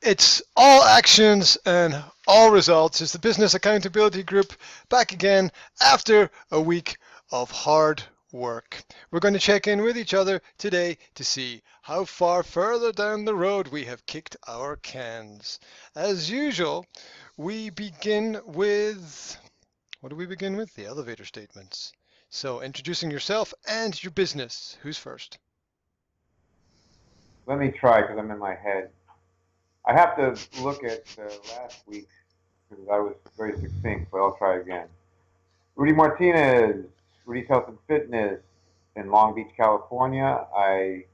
It's all actions and all results. It's the Business Accountability Group back again after a week of hard work. We're going to check in with each other today to see how far further down the road we have kicked our cans. As usual, we begin with, what do we begin with? The elevator statements. So introducing yourself and your business. Who's first? Let me try because I'm in my head. I have to look at last week's because I was very succinct, but I'll try again. Rudy Martinez, Rudy's Health and Fitness in Long Beach, California. I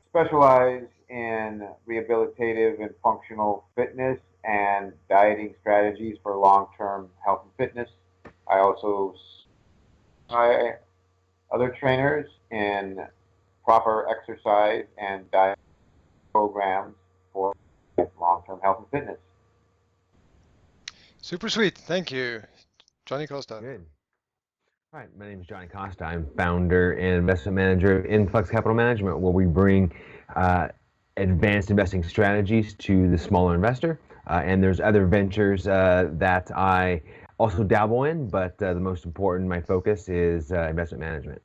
specialize in rehabilitative and functional fitness and dieting strategies for long-term health and fitness. I also I other trainers in proper exercise and diet programs for long-term health and fitness. Super sweet. Thank you. Johnny Costa. Good. All right, my name is Johnny Costa. I'm founder and investment manager of Influx Capital Management, where we bring advanced investing strategies to the smaller investor. And there's other ventures that I also dabble in, but the most important, my focus is investment management.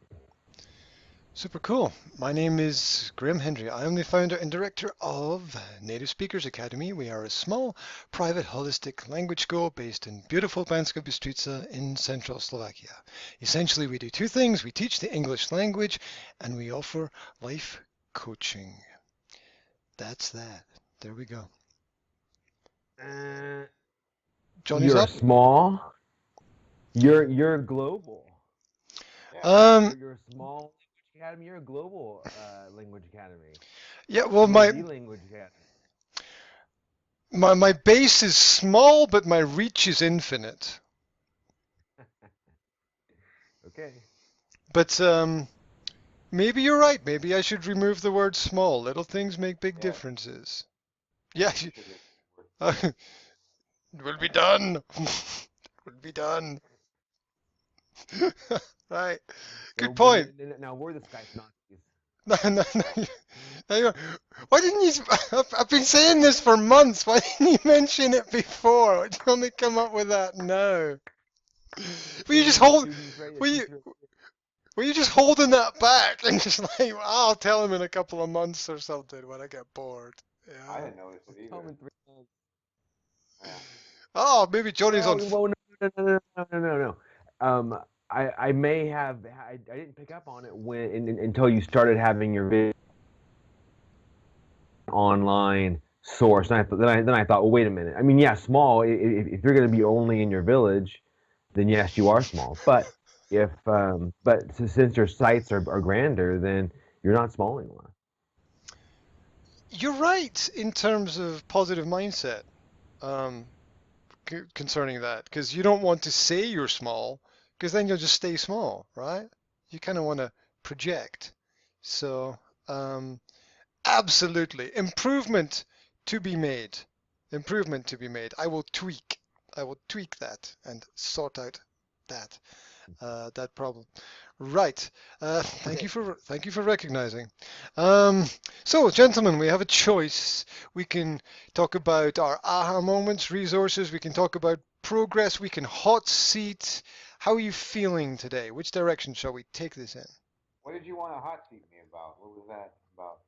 Super cool. My name is Graham Hendrey. I am the founder and director of Native Speakers Academy. We are a small, private, holistic language school based in beautiful Banska Bystrica in central Slovakia. Essentially, we do two things. We teach the English language and we offer life coaching. That's that. There we go. Johnny's You're up. small. You're global. You're a small language academy. You're a global language academy. Yeah, well, The language academy. my base is small, but my reach is infinite. Okay. But maybe you're right. Maybe I should remove the word small. Little things make big differences. Yeah. We'll be done. We'll be done. Right. Good point. Now we're the Skype Nazis. No. Why didn't you? I've been saying this for months. Why didn't you mention it before? Why did you only come up with that now? Were you just holding that back and just like, well, I'll tell him in a couple of months or something when I get bored. Yeah. I didn't notice it either. Yeah. Oh, maybe Johnny's on. Well, no. I may have. I didn't pick up on it until you started having your video online source. And then I thought, well, wait a minute. I mean, yeah, small. If you're going to be only in your village, then yes, you are small. But since your sites are grander, then you're not small anymore. You're right in terms of positive mindset concerning that, because you don't want to say you're small, because then you'll just stay small, right? You kind of want to project. So absolutely, improvement to be made. Improvement to be made. I will tweak that and sort out that problem. Right. Thank you for recognizing. So, gentlemen, we have a choice. We can talk about our aha moments, resources. We can talk about progress. We can hot seat. How are you feeling today? Which direction shall we take this in? What did you want to hot seat me about? What was that about?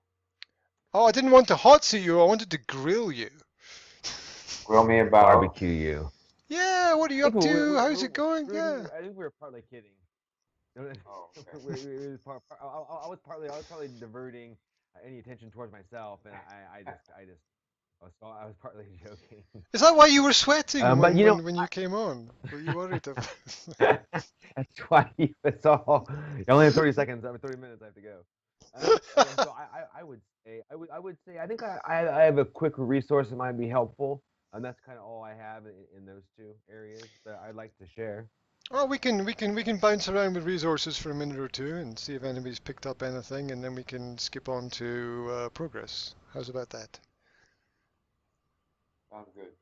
Oh, I didn't want to hot seat you. I wanted to grill you. Grill me about barbecue you. Yeah, what are you up to? How's it going? Yeah. I think we were partly kidding. Oh, okay. I was partly diverting any attention towards myself, and I was partly joking. Is that why you were sweating when you came on? Were you worried about? That's why it's all. You only have 30 seconds. I have 30 minutes. I have to go. So I would say I think I have a quick resource that might be helpful, and that's kind of all I have in those two areas that I'd like to share. Well, we can bounce around with resources for a minute or two and see if anybody's picked up anything, and then we can skip on to progress. How's about that? Sounds good.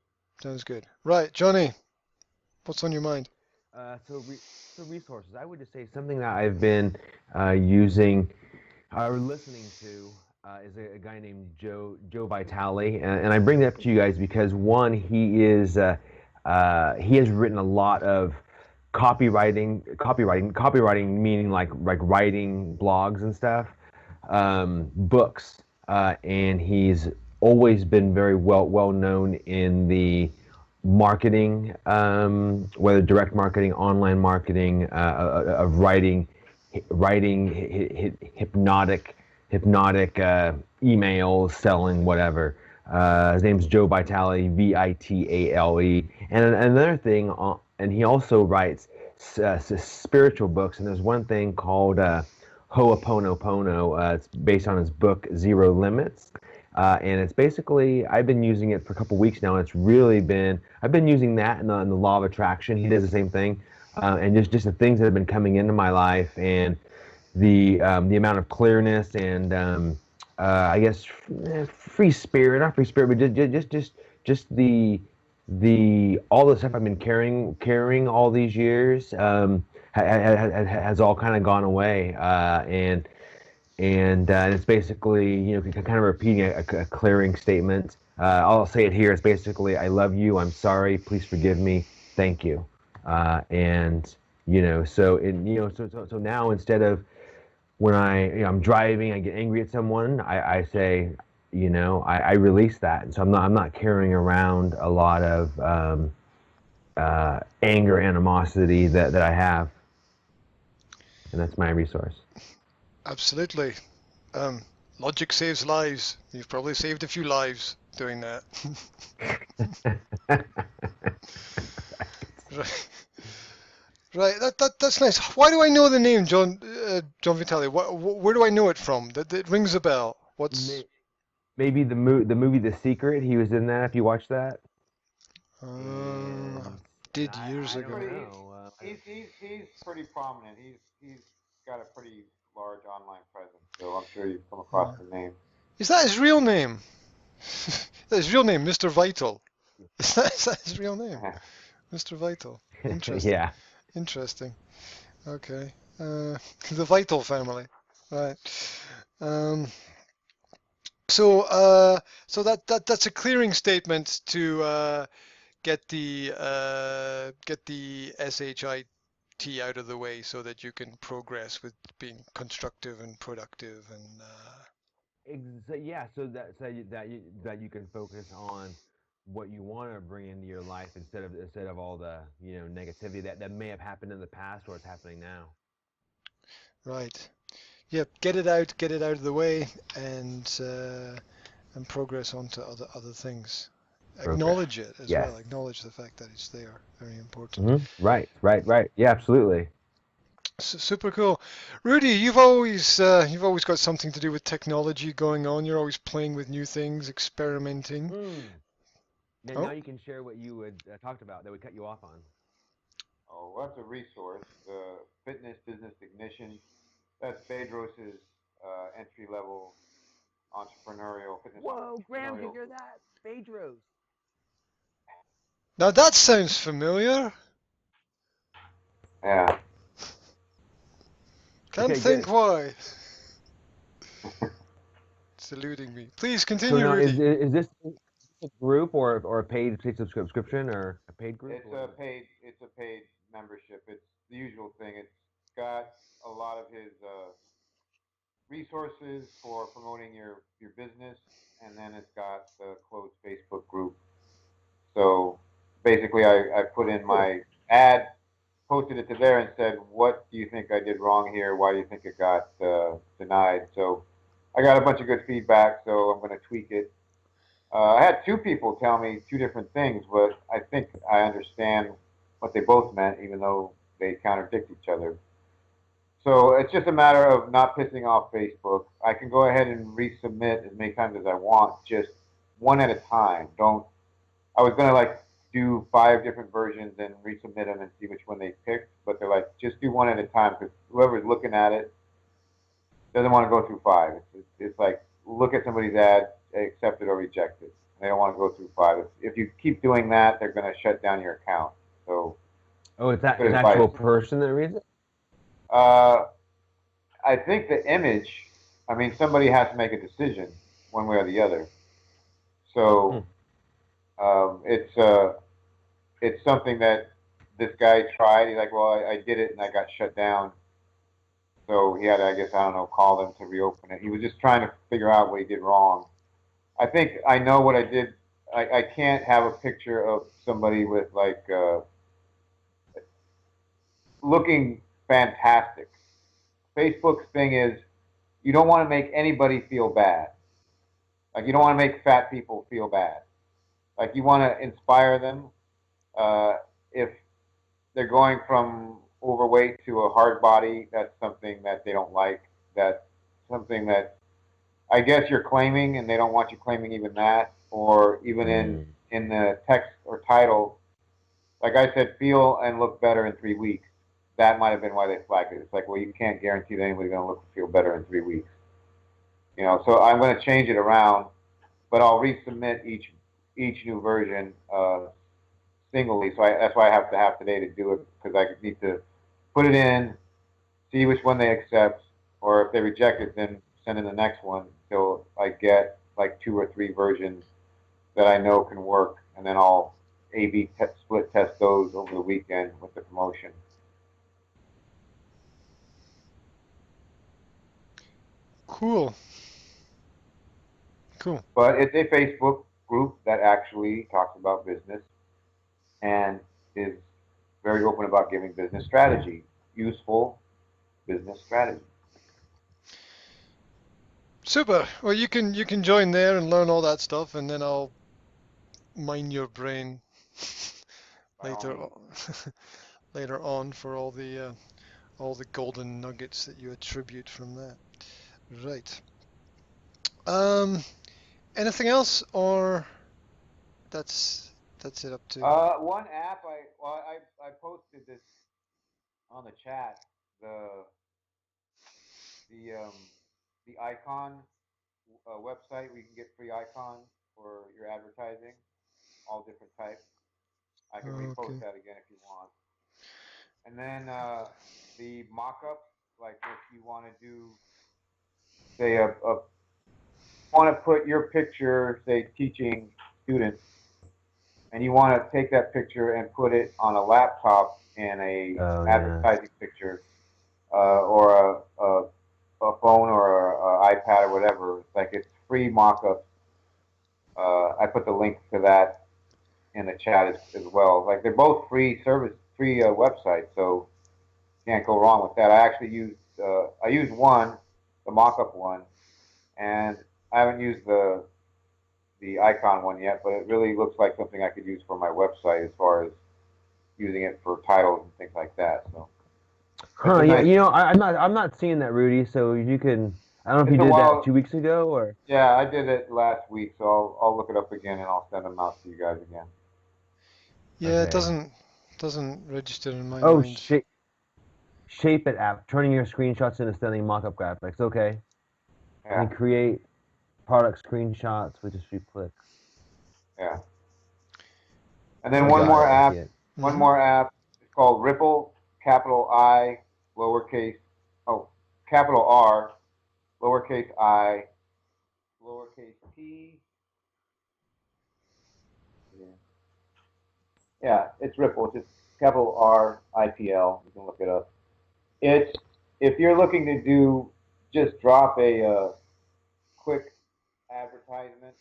Sounds good. Right, Johnny, what's on your mind? So resources. I would just say something that I've been using or listening to is a guy named Joe Vitale, and I bring that up to you guys because one, he has written a lot of copywriting meaning like writing blogs and stuff, books, and he's always been very well known in the marketing, whether direct marketing, online marketing, of writing hypnotic emails, selling whatever. His name's Joe Vitale, Vitale. And another thing, and he also writes spiritual books. And there's one thing called Ho'oponopono. It's based on his book Zero Limits. And it's basically, I've been using it for a couple weeks now. And it's really been, I've been using that in the law of attraction. He does the same thing. And just the things that have been coming into my life, and the amount of clearness and I guess free spirit, not free spirit, but just the all the stuff I've been carrying all these years, has all kind of gone away, and it's basically, kind of repeating a clearing statement. I'll say it here. It's basically, I love you, I'm sorry, please forgive me, thank you, and so now, instead of when I'm driving, I get angry at someone, I say, I release that, and so I'm not carrying around a lot of anger, animosity that I have, and that's my resource. Absolutely. Logic saves lives. You've probably saved a few lives doing that. Right. Right, that's nice. Why do I know the name John Vitale? Where do I know it from? That rings a bell. What's maybe the movie The Secret? He was in that. If you watched that, did years ago. He's pretty prominent. He's got a pretty large online presence, so I'm sure you've come across the name. Is that his real name? That's his real name, Mr. Vital. Is that his real name, Mr. Vital? Interesting. Yeah. Interesting. Okay. The Vital family. Right. So that's a clearing statement to get the SHIT out of the way, so that you can progress with being constructive and productive and. Yeah, so that you can focus on what you want to bring into your life, instead of all the negativity that may have happened in the past, or it's happening now. Right. Yep. Get it out of the way, and progress on to other things. Acknowledge it as well. Acknowledge the fact that it's there. Very important. Mm-hmm. Right. Yeah, absolutely. Super cool. Rudy, you've always got something to do with technology going on. You're always playing with new things, experimenting. Now you can share what you had talked about that we cut you off on. Oh, well, that's a resource. The Fitness Business Ignition. That's Bedros's entry-level entrepreneurial fitness. Whoa, Graham, did you hear that? Bedros. Now that sounds familiar. Yeah. Can't think why. It's eluding me. Please continue, so now, Rudy. Is this a group or a paid subscription, or a paid group? It's a paid membership. It's the usual thing. It's got a lot of his resources for promoting your business, and then it's got the closed Facebook group. So basically, I put in my ad, posted it to there, and said, what do you think I did wrong here? Why do you think it got denied? So I got a bunch of good feedback, so I'm going to tweak it. I had two people tell me two different things, but I think I understand what they both meant, even though they contradict each other. So it's just a matter of not pissing off Facebook. I can go ahead and resubmit as many times as I want, just one at a time. I was going to do 5 different versions and resubmit them and see which one they picked, but they're like, just do one at a time, because whoever's looking at it doesn't want to go through 5. It's like, look at somebody's ad, accept it or reject it. They don't want to go through 5. If you keep doing that, they're going to shut down your account. So, it's an actual person that reads it? I think the image I mean, somebody has to make a decision one way or the other. So it's something that this guy tried. He's like, well, I did it and I got shut down. So he had to, I guess, I don't know, call them to reopen it. He was just trying to figure out what he did wrong. I think I know what I did. I can't have a picture of somebody with like looking fantastic. Facebook's thing is you don't want to make anybody feel bad. Like you don't want to make fat people feel bad. Like you want to inspire them. If they're going from overweight to a hard body, that's something that they don't like. That's something that I guess you're claiming, and they don't want you claiming even that, or even in the text or title. Like I said, feel and look better in 3 weeks. That might have been why they flagged it. It's like, well, you can't guarantee that anybody's going to look and feel better in 3 weeks. You know, so I'm going to change it around, but I'll resubmit each new version singly. So that's why I have to have today to do it, because I need to put it in, see which one they accept, or if they reject it, then send in the next one until I get like 2 or 3 versions that I know can work, and then I'll A/B split test those over the weekend with the promotion. Cool. But it's a Facebook group that actually talks about business and is very open about giving business strategy, useful business strategy. Super. Well, you can join there and learn all that stuff, and then I'll mine your brain later on for all the golden nuggets that you attribute from that. Right. Anything else, or that's it up to? One app I posted this on the chat, the icon website where you can get free icons for your advertising, all different types. I can repost that again if you want. And then the mock-ups, like if you want to do, say, want to put your picture, say, teaching students, and you want to take that picture and put it on a laptop in a advertising picture, or a phone or an iPad or whatever. It's like it's free mock-ups. I put the link to that in the chat as well. Like they're both free websites, so you can't go wrong with that. I actually used one, the mock-up one, and I haven't used the icon one yet, but it really looks like something I could use for my website as far as using it for titles and things like that. So. Yeah, nice... you know, I'm not seeing that, Rudy. So you can. I don't know if you did that 2 weeks ago or. Yeah, I did it last week, so I'll look it up again and I'll send them out to you guys again. Yeah, okay. It doesn't register in my mind. Shape it app, turning your screenshots into stunning mock-up graphics. Okay. Yeah. And create product screenshots with just a few clicks. Yeah. And then one more app. One more app. It's called Ripple. Capital I, lowercase. Oh, capital R, lowercase I, lowercase p. Yeah, it's Ripple. It's just capital R IPL. You can look it up. It's if you're looking to do just drop a quick advertisement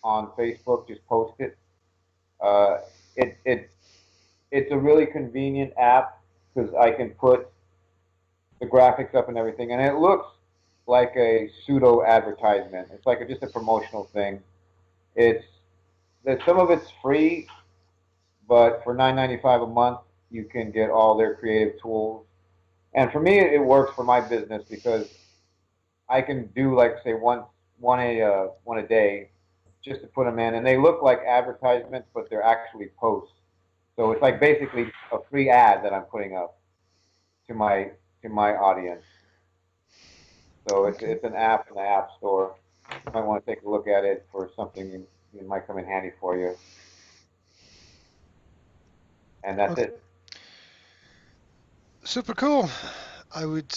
on Facebook, just post it. It's a really convenient app because I can put the graphics up and everything, and it looks like a pseudo advertisement. It's like just a promotional thing. Some of it's free, but for $9.95 a month, you can get all their creative tools. And for me, it works for my business because I can do like say one a day, just to put them in, and they look like advertisements, but they're actually posts. So it's like basically a free ad that I'm putting up to my audience. So it's an app in the App Store. You might want to take a look at it for something that might come in handy for you. And that's it. Super cool. I would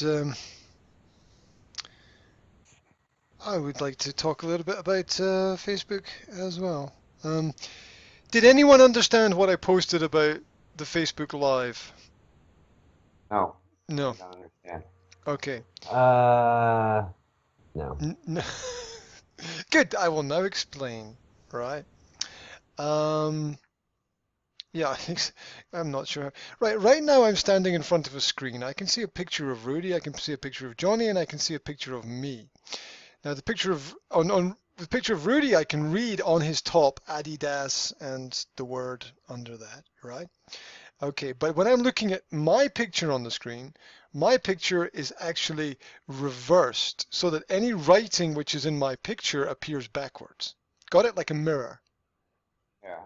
I would like to talk a little bit about Facebook as well. Did anyone understand what I posted about the Facebook Live? No, No. I don't understand. Okay. No. Good. I will now explain. Right. Yeah, I think I'm not sure. Right now I'm standing in front of a screen. I can see a picture of Rudy, I can see a picture of Johnny, and I can see a picture of me. Now the picture of on the picture of Rudy, I can read on his top Adidas and the word under that, right? Okay, but when I'm looking at my picture on the screen, my picture is actually reversed so that any writing which is in my picture appears backwards. Got it? Like a mirror, Yeah.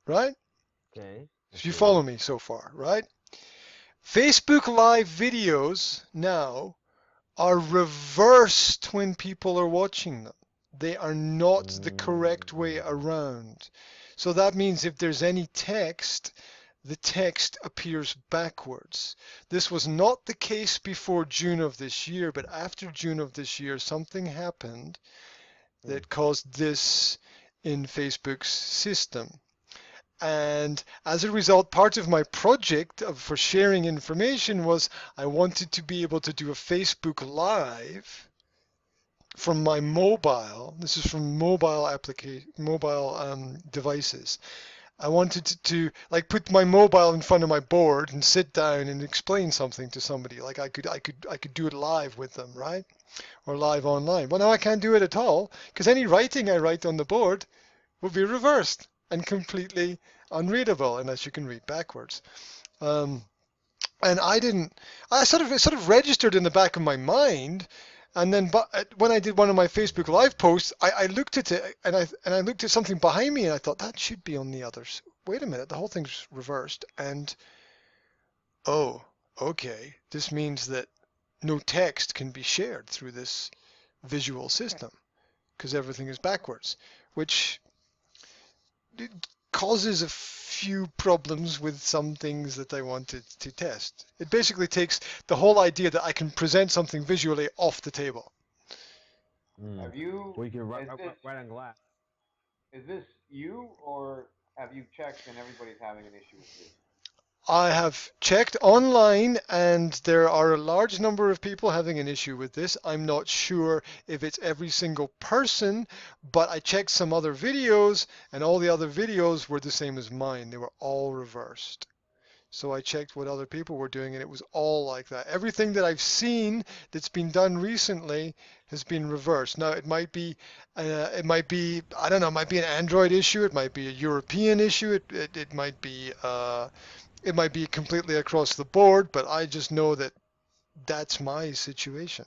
right? Okay. So you follow me so far, right? Facebook Live videos now are reversed when people are watching them. They are not the correct way around. So that means if there's any text, the text appears backwards. This was not the case before June of this year, but after June of this year, something happened that caused this in Facebook's system. And as a result, part of my project for sharing information was I wanted to be able to do a Facebook Live from my mobile. This is from mobile devices. I wanted to like put my mobile in front of my board and sit down and explain something to somebody. Like I could do it live with them, right? Or live online. Well, now I can't do it at all because any writing I write on the board will be reversed and completely unreadable unless you can read backwards. And I sort of registered in the back of my mind, and then when I did one of my Facebook Live posts, I looked at it and I looked at something behind me and I thought that should be on the others. Wait a minute, the whole thing's reversed, and oh, okay, this means that no text can be shared through this visual system because everything is backwards, which it causes a few problems with some things that I wanted to test. It basically takes the whole idea that I can present something visually off the table. Have you? Well, you can write Is this, on glass. is this you, or have you checked and everybody's having an issue with this? I have checked online and there are a large number of people having an issue with this. I'm not sure if it's every single person, but I checked some other videos and all the other videos were the same as mine. They were all reversed. So I checked what other people were doing and it was all like that. Everything that I've seen that's been done recently has been reversed. Now it might be, I don't know, it might be an Android issue. It might be a European issue. It might be, it might be completely across the board, but I just know that that's my situation.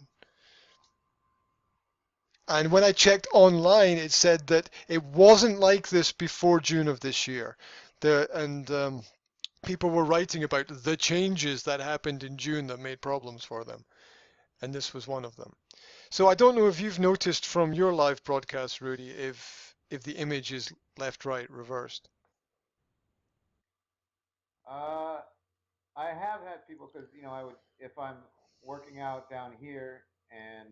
And when I checked online, it said that it wasn't like this before June of this year. People were writing about the changes that happened in June that made problems for them. And this was one of them. So I don't know if you've noticed from your live broadcast, Rudy, if the image is left, right, reversed. I have had people because I would if I'm working out down here and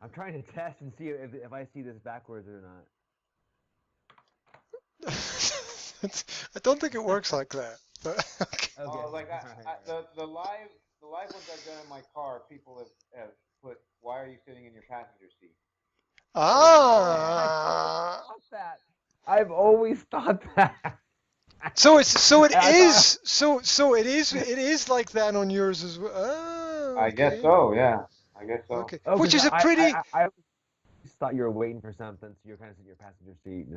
I'm trying to test and see if I see this backwards or not. I don't think it works like that. But, okay. Oh, like the live ones I've done in my car, people have put, "Why are you sitting in your passenger seat?" Ah. I've always thought that. So it is like that on yours as well. Oh, okay. I guess so. Yeah, I guess so. Okay, which is a pretty. I thought you were waiting for something, so you're kind of sitting in your passenger seat.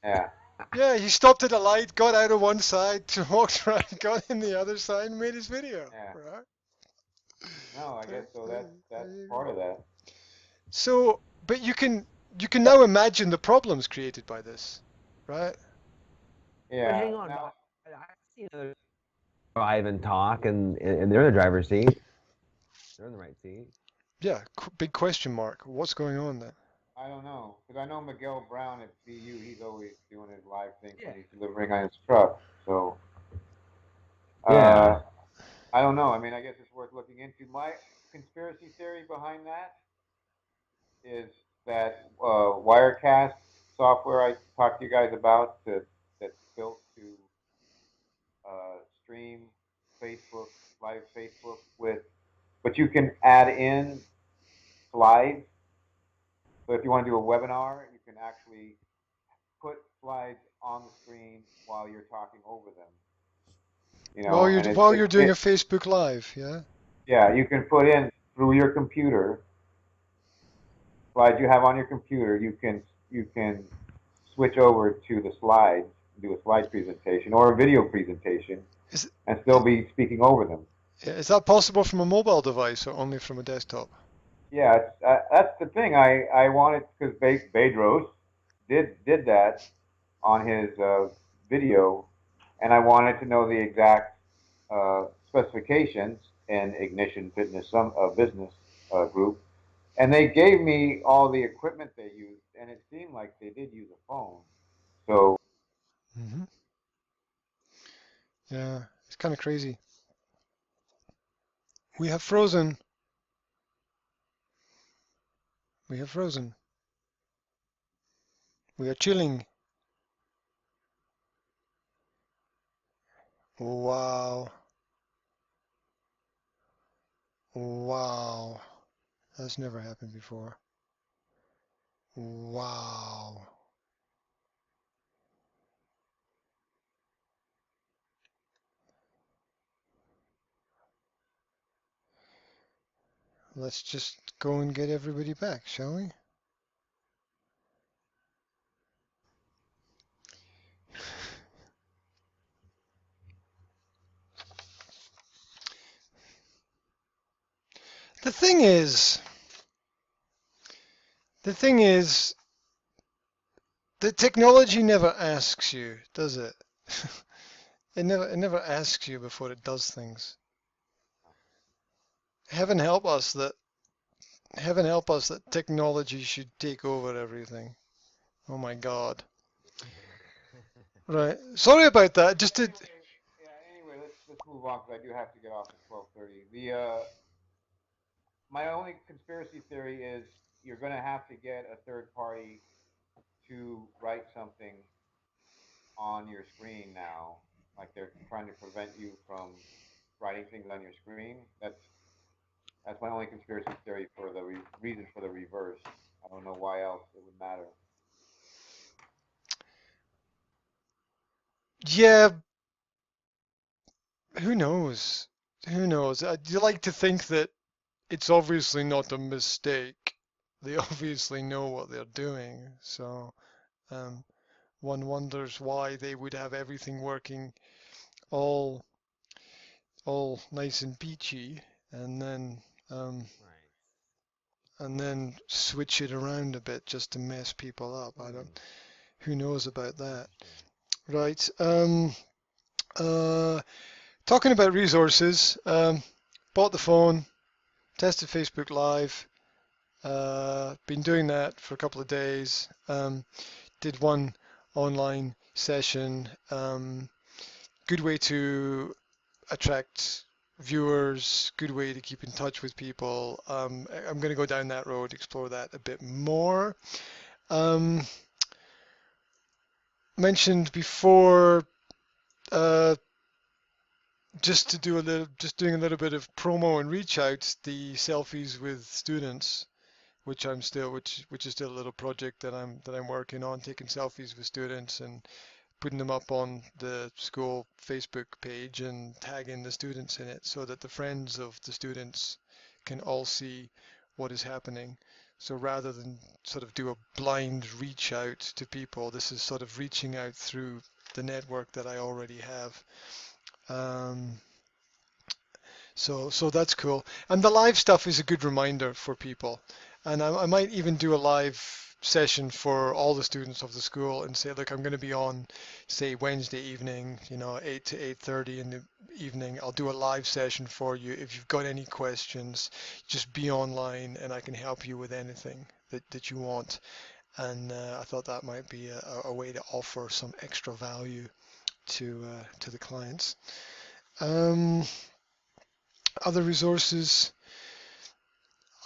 Yeah. Yeah, he stopped at a light, got out of one side, walked around, got in the other side, and made his video. Yeah. Right? No, I guess so. That's part of that. So, but you can now imagine the problems created by this, right? Yeah. But hang on, now, I've seen others drive and talk, and they're in the driver's seat. They're in the right seat. Yeah, big question mark. What's going on there? I don't know, because I know Miguel Brown at BU. He's always doing his live thing when he's delivering on his truck. So. Yeah. I don't know. I mean, I guess it's worth looking into. My conspiracy theory behind that is that Wirecast software I talked to you guys about that's built to stream Facebook, live Facebook with, but you can add in slides. So if you want to do a webinar, you can actually put slides on the screen while you're talking over them. You know, and While you're doing a Facebook Live, yeah? yeah, you can put in through your computer slides you have on your computer. You can switch over to the slides, do a slide presentation or a video presentation, and still be speaking over them. Is that possible from a mobile device or only from a desktop? Yeah, that's the thing. I wanted because Bedros did that on his video, and I wanted to know the exact specifications in Ignition Fitness, some business group, and they gave me all the equipment they used, and it seemed like they did use a phone. So Mm-hmm. Yeah, it's kind of crazy. We have frozen. We have frozen. We are chilling. Wow. Wow. That's never happened before. Wow. Let's just go and get everybody back, shall we? The thing is, the technology never asks you, does it? It never asks you before it does things. Heaven help us that technology should take over everything. Oh my God. Right. Sorry about that. Just to. okay, yeah. Anyway, let's move on because I do have to get off at 12:30. My only conspiracy theory is you're going to have to get a third party to write something on your screen now, like they're trying to prevent you from writing things on your screen. That's my only conspiracy theory for the reason for the reverse. I don't know why else it would matter. Yeah. Who knows? Who knows? I'd like to think that it's obviously not a mistake. They obviously know what they're doing. So one wonders why they would have everything working all nice and peachy, and then switch it around a bit just to mess people up. I don't. Who knows about that? Right. Talking about resources. Bought the phone. Tested Facebook Live. Been doing that for a couple of days. Did one online session. Good way to attract viewers, good way to keep in touch with people. I'm going to go down that road, explore that a bit more. Mentioned before, just doing a little bit of promo and reach out, the selfies with students, which is still a little project that I'm working on, taking selfies with students and putting them up on the school Facebook page and tagging the students in it so that the friends of the students can all see what is happening. So rather than sort of do a blind reach out to people, this is sort of reaching out through the network that I already have. So that's cool. And the live stuff is a good reminder for people. And I might even do a live session for all the students of the school and say, look, I'm going to be on, say, Wednesday evening, 8 to 8:30 in the evening. I'll do a live session for you. If you've got any questions, just be online and I can help you with anything that you want. And I thought that might be a way to offer some extra value to the clients. Other resources.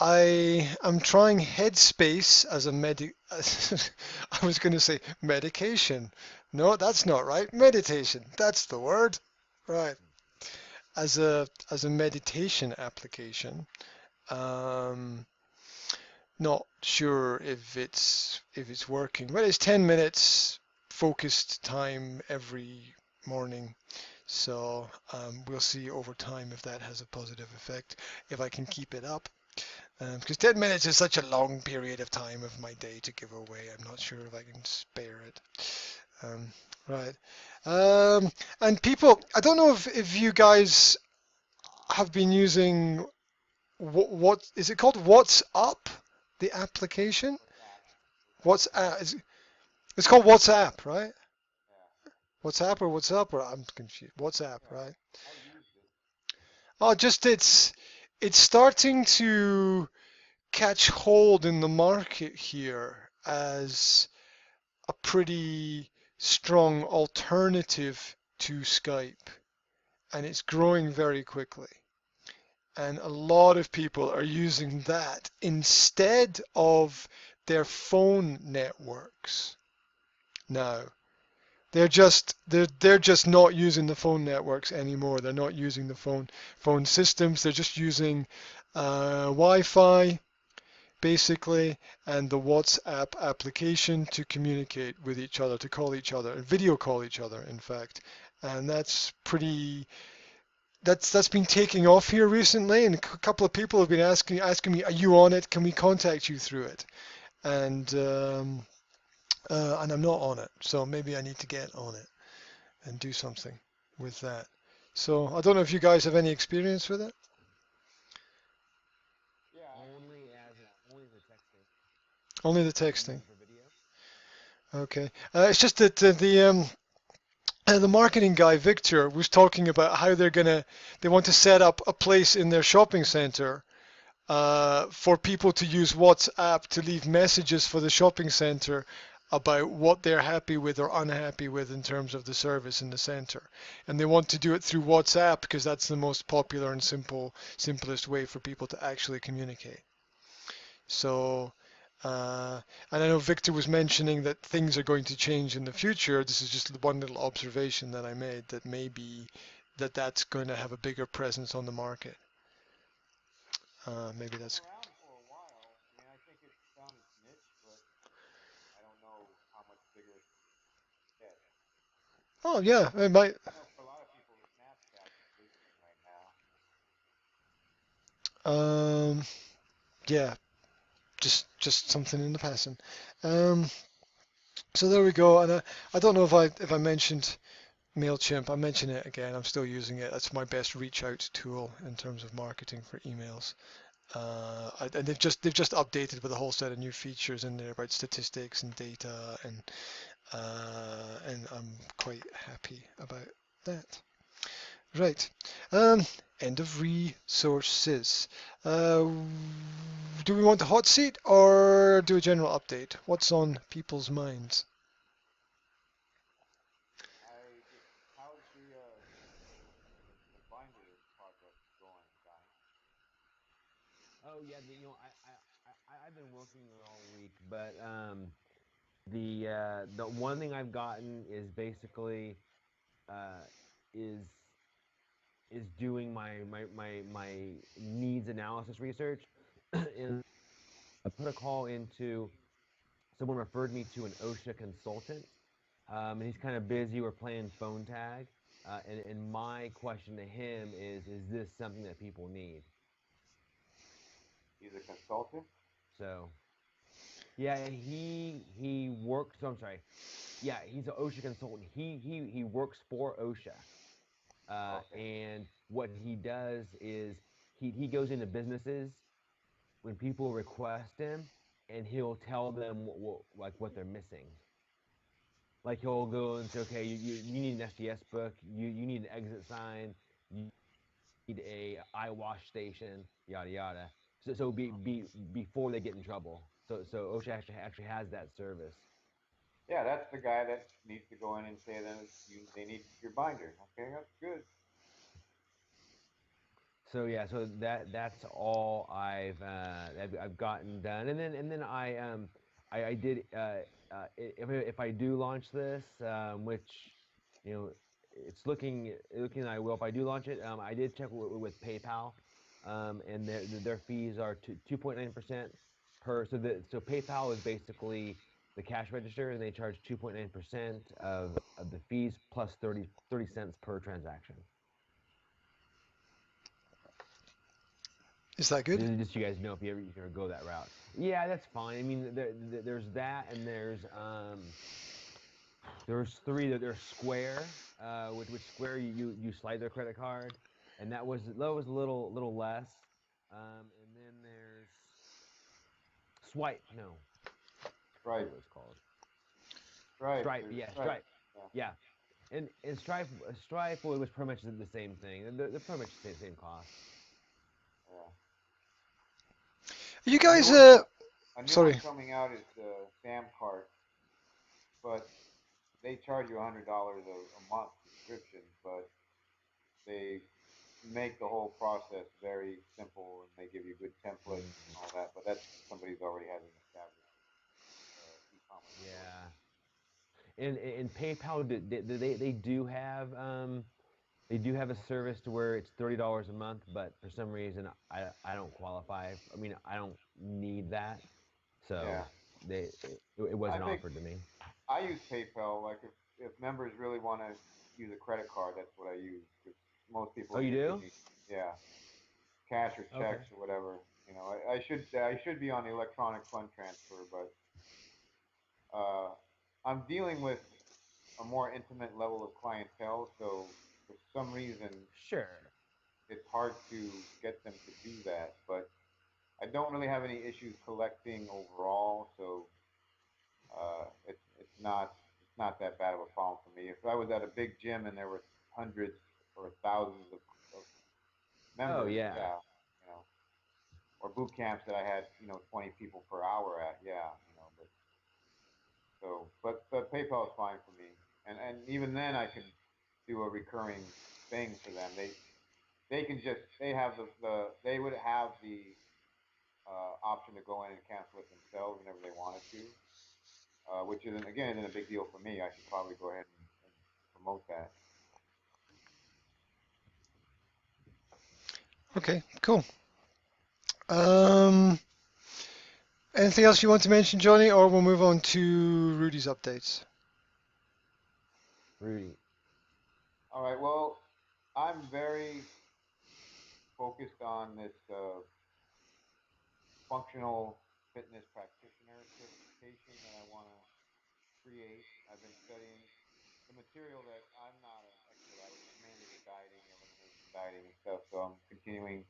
I am trying Headspace as a I was going to say medication. No, that's not right. Meditation. That's the word. Right. As a meditation application. Um, Not sure if it's working. Well, it's 10 minutes focused time every morning. So we'll see over time if that has a positive effect, if I can keep it up. Because 10 minutes is such a long period of time of my day to give away. I'm not sure if I can spare it. Um, right. And people, I don't know if you guys have been using what is it called? WhatsApp, the application? WhatsApp. It's called WhatsApp, right? Yeah, WhatsApp or WhatsApp? Or I'm confused. WhatsApp, yeah. right? I've used it. Oh, just it's starting to catch hold in the market here as a pretty strong alternative to Skype, and it's growing very quickly. And a lot of people are using that instead of their phone networks now. They're just not using the phone networks anymore. They're not using the phone systems. They're just using Wi-Fi basically, and the WhatsApp application to communicate with each other, to call each other, video call each other, in fact. And that's been taking off here recently, and a couple of people have been asking me, "Are you on it? Can we contact you through it?" And I'm not on it, so maybe I need to get on it and do something with that. So I don't know if you guys have any experience with it. Yeah, I've used Only it. as only the texting. Only the I use texting. it for video. Okay. It's just that the marketing guy Victor was talking about how they want to set up a place in their shopping center for people to use WhatsApp to leave messages for the shopping center about what they're happy with or unhappy with in terms of the service in the center. And they want to do it through WhatsApp because that's the most popular and simplest way for people to actually communicate. So, uh, and I know Victor was mentioning that things are going to change in the future. This is just one little observation that I made, that maybe that's going to have a bigger presence on the market. Maybe It's been that's. around for a while. I mean, I think it's found its niche, but I don't know how much bigger it can get. Oh yeah, it might. I know for a lot of people, Snapchat's the big thing right now. Um, yeah, just something in the passing. Um, so there we go. And I don't know if I mentioned Mailchimp. I mention it again. I'm still using it. That's my best reach out tool in terms of marketing for emails. And they've just updated with a whole set of new features in there about statistics and data, and I'm quite happy about that. Right. End of resources. Uh, do we want the hot seat or do a general update? What's on people's minds? How's the binder project going, Johnny? Oh yeah, I've been working all week, but the one thing I've gotten is basically uh, is is doing my needs analysis research. And I put a call into someone referred me to an OSHA consultant, and he's kind of busy. We're playing phone tag, and my question to him is this something that people need? He's a consultant. So yeah, he works. So I'm sorry. Yeah, he's an OSHA consultant. He works for OSHA, Okay. and what he does is he goes into businesses when people request him, and he'll tell them what they're missing. Like he'll go and say, okay, you need an SDS book, you need an exit sign, you need a eye wash station, yada yada. So before they get in trouble. So OSHA actually has that service. Yeah, that's the guy that needs to go in and say that they need your binder. Okay, that's good. so that's all I've gotten done, and then I did if I do launch this, which you know it's looking I will. If I do launch it, I did check with PayPal, and their fees are 2.9% per. So PayPal is basically the cash register, and they charge 2.9% of the fees plus 30 cents per transaction. Is that good? Just so you guys know if you ever go that route. Yeah, that's fine. I mean, there's that, and there's three. There's Square, which Square you slide their credit card, and that was a little less. And then there's Swipe. No, what Stripe. was it called? Stripe. Stripe. There's Yeah, Stripe. Stripe. Yeah. Yeah, and Stripe was pretty much the same thing. They're pretty much the same cost. Yeah. You A new guys, one. A new one sorry. coming out is the Sam card, but they charge you $100 a month subscription, but they make the whole process very simple and they give you good templates and all that. But that's somebody's already has an established e-commerce store. Yeah. And PayPal they do have a service to where it's $30 a month, but for some reason I don't qualify. I mean, I don't need that, Yeah, so it I wasn't think offered to me. I use PayPal. Like if members really want to use a credit card, that's what I use because most people Oh, are you just do? using yeah cash or Okay. checks or whatever. You know, I should be on the electronic fund transfer, but I'm dealing with a more intimate level of clientele, so for some reason Sure. it's hard to get them to do that. But I don't really have any issues collecting overall, so it's not that bad of a problem for me. If I was at a big gym and there were hundreds or thousands of Oh members, yeah. yeah, you know, or boot camps that I had 20 people per hour at, yeah, but but PayPal is fine for me, and even then I can do a recurring thing for them. They can just they have they would have the option to go in and cancel it themselves whenever they wanted to, which isn't a big deal for me. I should probably go ahead and promote that. Okay, cool. Um, Anything else you want to mention, Johnny, or we'll move on to Rudy's updates? Rudy. All right. Well, I'm very focused on this functional fitness practitioner certification that I want to create. I've been studying the material that I'm not an expert at, which is mainly the dieting, elimination dieting and stuff. So I'm continuing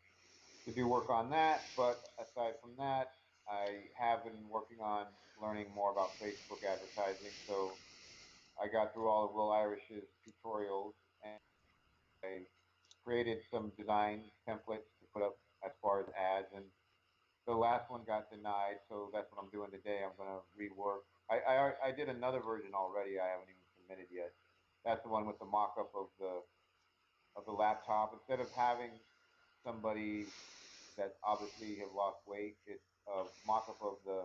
to do work on that. But aside from that, I have been working on learning more about Facebook advertising. So I got through all of Will Irish's tutorials and I created some design templates to put up as far as ads. And the last one got denied, so that's what I'm doing today. I'm gonna rework. I did another version already. I haven't even submitted yet. That's the one with the mock-up of the laptop. Instead of having somebody that obviously have lost weight, it's a mock-up of the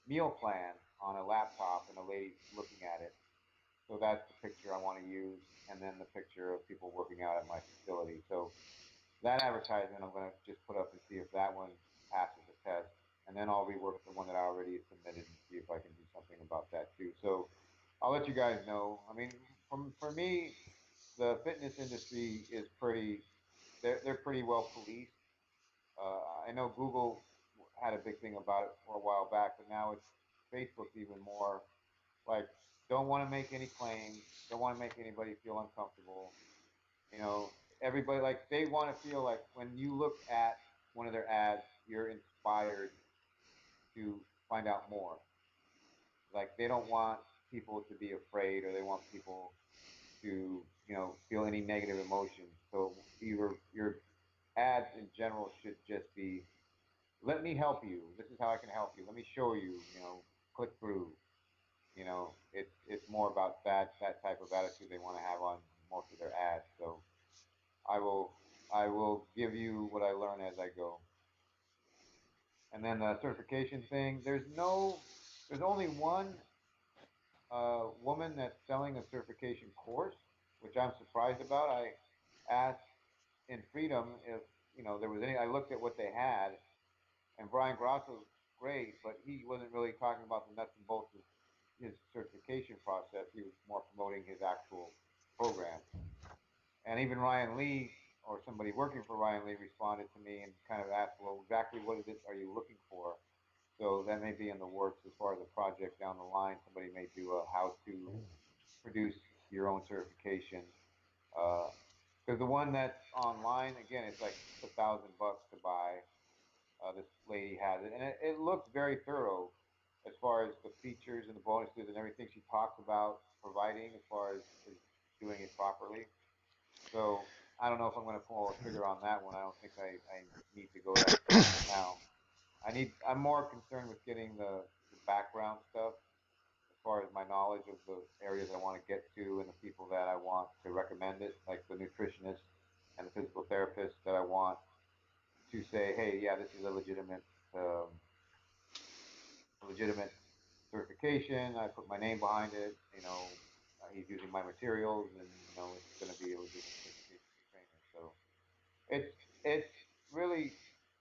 meal plan on a laptop and a lady looking at it. So that's the picture I want to use, and then the picture of people working out at my facility. So that advertisement I'm going to just put up and see if that one passes the test, and then I'll rework the one that I already submitted and see if I can do something about that too. So I'll let you guys know. I mean, for me, the fitness industry is they're pretty well policed. I know Google had a big thing about it for a while back, but now it's Facebook's even more like don't want to make any claims, don't want to make anybody feel uncomfortable. You know, everybody like they want to feel like when you look at one of their ads, you're inspired to find out more. Like they don't want people to be afraid or they want people to, feel any negative emotions. So your ads in general should just be let me help you. This is how I can help you. Let me show you, click through. It's more about that type of attitude they want to have on most of their ads. So I will I will give you what I learn as I go. And then the certification thing, there's only one woman that's selling a certification course, which I'm surprised about. I asked in Freedym if there was any. I looked at what they had, and Brian Grosso's great, but he wasn't really talking about the nuts and bolts of his certification process. He was more promoting his actual program. And even Ryan Lee or somebody working for Ryan Lee responded to me and kind of asked, well, exactly what is it are you looking for? So that may be in the works as far as a project down the line. Somebody may do a how to produce your own certification. Because the one that's online, again, it's like $1,000 to buy. This lady has it, and it looks very thorough as far as the features and the bonuses and everything she talks about providing as far as doing it properly. So I don't know if I'm going to pull a trigger on that one. I don't think I need to go that far now. I'm more concerned with getting the background stuff as far as my knowledge of the areas I want to get to and the people that I want to recommend it, like the nutritionist and the physical therapist that I want to say, hey, yeah, this is um, a legitimate certification. I put my name behind it. He's using my materials, and it's going to be a legitimate certification trainer. So it's really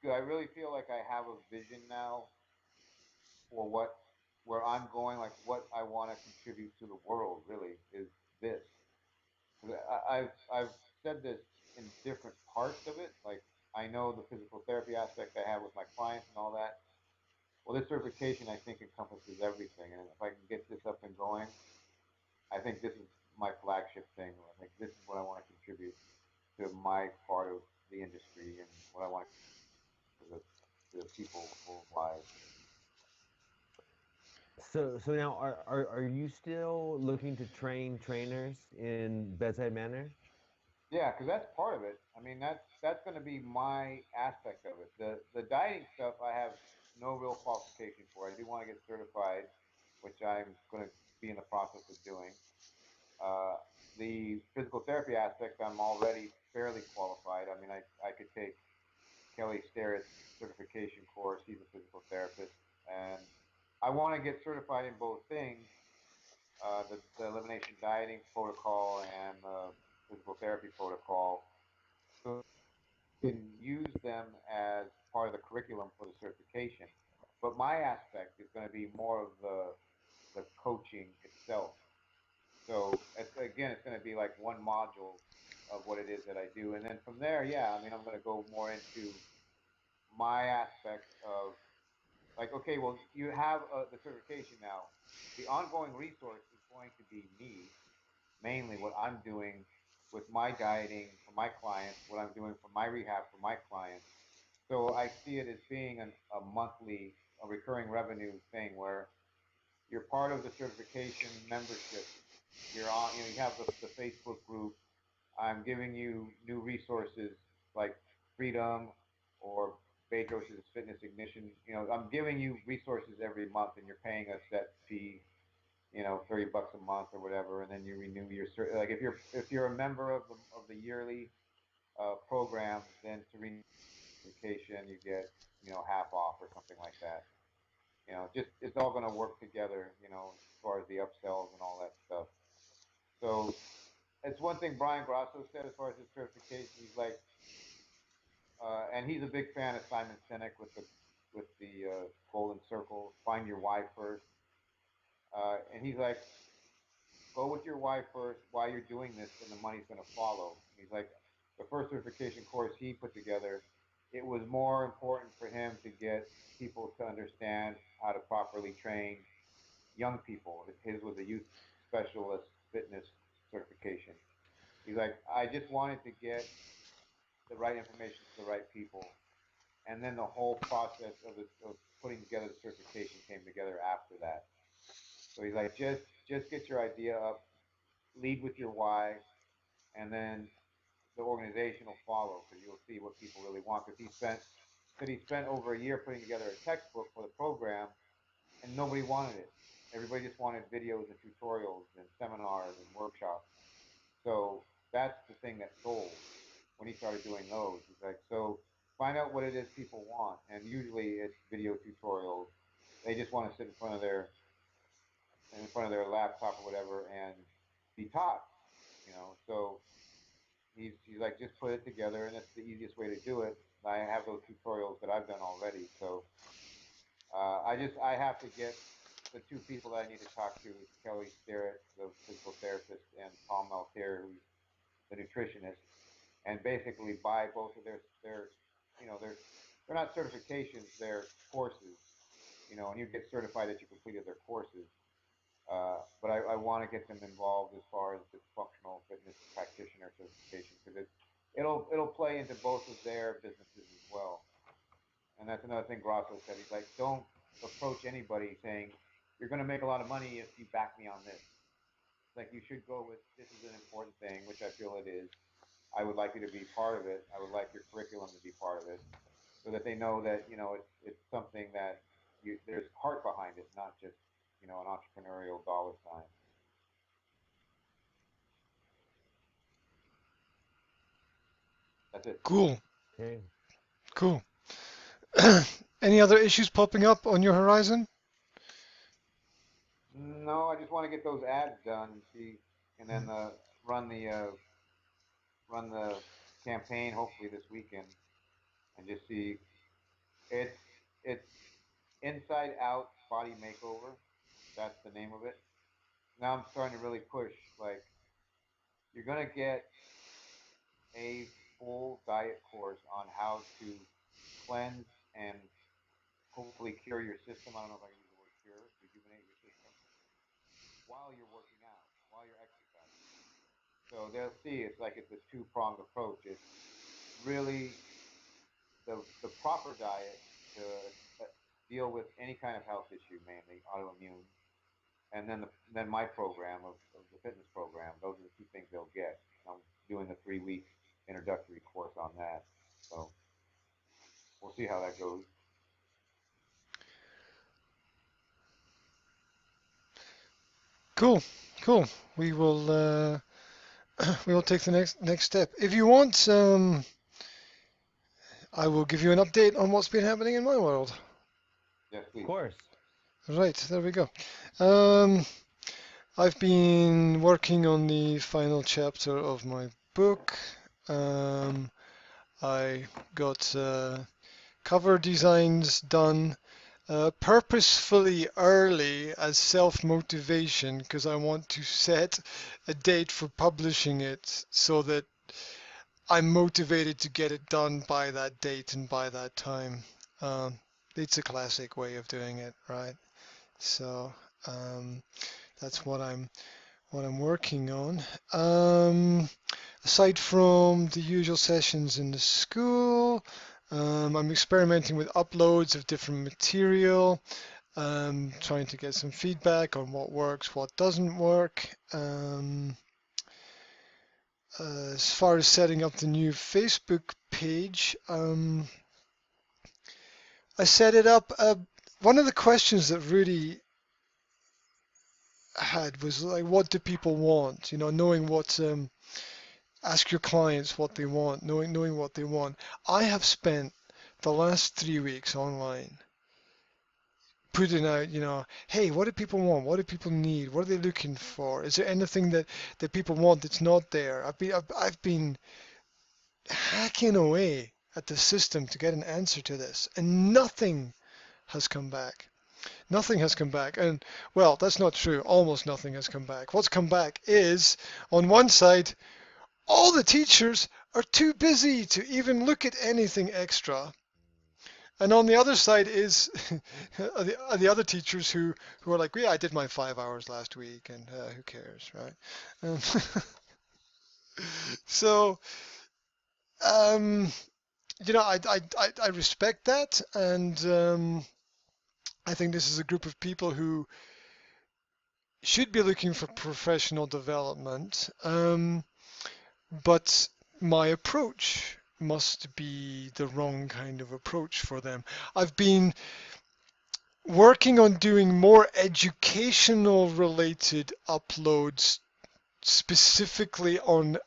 good. I really feel like I have a vision now for where I'm going, like what I want to contribute to the world. Really, is this. 'Cause I've said this in different parts of it. Like I know the physical therapy aspect I have with my clients and all that. Well, this certification I think encompasses everything, and if I can get this up and going, I think this is my flagship thing. I think this is what I want to contribute to my part of the industry and what I want to the people worldwide. So now, are you still looking to train trainers in bedside manner? Yeah, because that's part of it. I mean, that's going to be my aspect of it. The dieting stuff I have no real qualification for. I do want to get certified, which I'm going to be in the process of doing. Uh, the physical therapy aspect, I'm already fairly qualified. I mean, I could take Kelly Starrett's certification course. He's a physical therapist, and I want to get certified in both things, the elimination dieting protocol and the physical therapy protocol, so I can use them as part of the curriculum for the certification. But my aspect is going to be more of the coaching itself. So again, it's going to be like one module of what it is that I do, and then from there, yeah, I mean, I'm going to go more into my aspect of like, okay, well, you have the certification now. The ongoing resource is going to be me, mainly what I'm doing with my dieting for my clients, what I'm doing for my rehab for my clients. So I see it as being a monthly, a recurring revenue thing where you're part of the certification membership. You're on, you have the Facebook group. I'm giving you new resources like Freedym or Bedros' Fitness Ignition. I'm giving you resources every month, and you're paying a set fee, $30 a month or whatever, and then you renew your like if you're a member of the yearly program, then to renew certification you get half off or something like that. Just it's all going to work together. As far as the upsells and all that stuff. So it's one thing Brian Grosso said as far as his certification. He's like, and he's a big fan of Simon Sinek with the Golden Circle. Find your why first. And he's like, go with your why first. Why you're doing this, and the money's going to follow. And he's like, the first certification course he put together, it was more important for him to get people to understand how to properly train young people. His was a youth specialist fitness certification. He's like, I just wanted to get the right information to the right people, and then the whole process of putting together the certification came together after that. So he's like, just get your idea up, lead with your why, and then the organization will follow because you'll see what people really want. Because he spent over a year putting together a textbook for the program, and nobody wanted it. Everybody just wanted videos and tutorials and seminars and workshops. So that's the thing that sold. when he started doing those. He's like, so find out what it is people want, and usually it's video tutorials. They just want to sit in front of their laptop or whatever and be taught, you know. So he's like, just put it together, and it's the easiest way to do it. I have those tutorials that I've done already, so I have to get the two people that I need to talk to is Kelly Starrett, the physical therapist, and Paul Maltier, who's the nutritionist, and basically buy both of their you know they're not certifications, they're courses, you know, and you get certified that you completed their courses. But I want to get them involved as far as this functional fitness practitioner certification, because it'll play into both of their businesses as well. And that's another thing Grosso said. He's like, don't approach anybody saying you're going to make a lot of money if you back me on this. It's like you should go with, this is an important thing, which I feel it is. I would like you to be part of it. I would like your curriculum to be part of it, so that they know that, you know, it's something that there's heart behind it, not just, you know, an entrepreneurial dollar sign. That's it. Cool. Okay. Cool. Any other issues popping up on your horizon? No, I just want to get those ads done and see, and then run the uh, run the campaign hopefully this weekend, and just see. It's it's Inside Out Body Makeover. That's the name of it. Now I'm starting to really push. Like, you're gonna get a full diet course on how to cleanse and hopefully cure your system. I don't know if I can use the word cure, rejuvenate your system while you're working out, while you're exercising. So they'll see it's a two-pronged approach. It's really the proper diet to deal with any kind of health issue, mainly autoimmune, and then my program of the fitness program. Those are the two things they'll get. I'm doing the 3 week introductory course on that, so we'll see how that goes. Cool. Cool. We will we will take the next step. If you want, I will give you an update on what's been happening in my world. Yes, Of please. course. Right, there we go. Um, I've been working on the final chapter of my book. I got cover designs done purposefully early as self-motivation because I want to set a date for publishing it so that I'm motivated to get it done by that date and by that time. Um, it's a classic way of doing it, right? So that's what I'm working on. Aside from the usual sessions in the school, I'm experimenting with uploads of different material, trying to get some feedback on what works, what doesn't work. As far as setting up the new Facebook page, I set it up. One of the questions that really had was like, what do people want? You know, knowing what, ask your clients what they want, knowing what they want. I have spent the last 3 weeks online putting out, you know, hey, what do people want? What do people need? What are they looking for? Is there anything that people want that's not there? I've been hacking away at the system to get an answer to this, and nothing has come back. Nothing has come back. And well, that's not true. Almost nothing has come back. What's come back is, on one side, all the teachers are too busy to even look at anything extra. And on the other side is the other teachers who are like, yeah, I did my 5 hours last week, and who cares, right? Um, so, um, you know, I respect that, and I think this is a group of people who should be looking for professional development, but my approach must be the wrong kind of approach for them. I've been working on doing more educational related uploads specifically on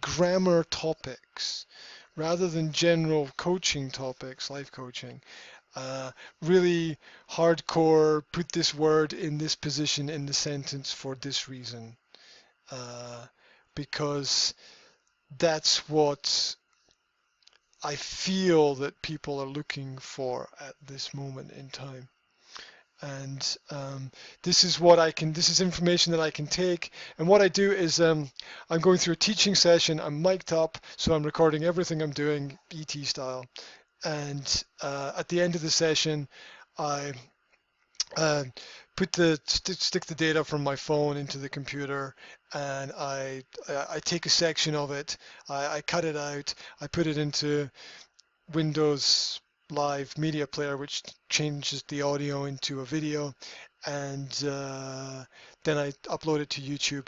grammar topics rather than general coaching topics, life coaching. Really hardcore, put this word in this position in the sentence for this reason. Because that's what I feel that people are looking for at this moment in time. And this is what I can, this is information that I can take. And what I do is I'm going through a teaching session, I'm mic'd up, so I'm recording everything I'm doing, ET style. And at the end of the session, I stick the data from my phone into the computer, and I take a section of it, I cut it out, I put it into Windows Live Media Player, which changes the audio into a video, and then I upload it to YouTube,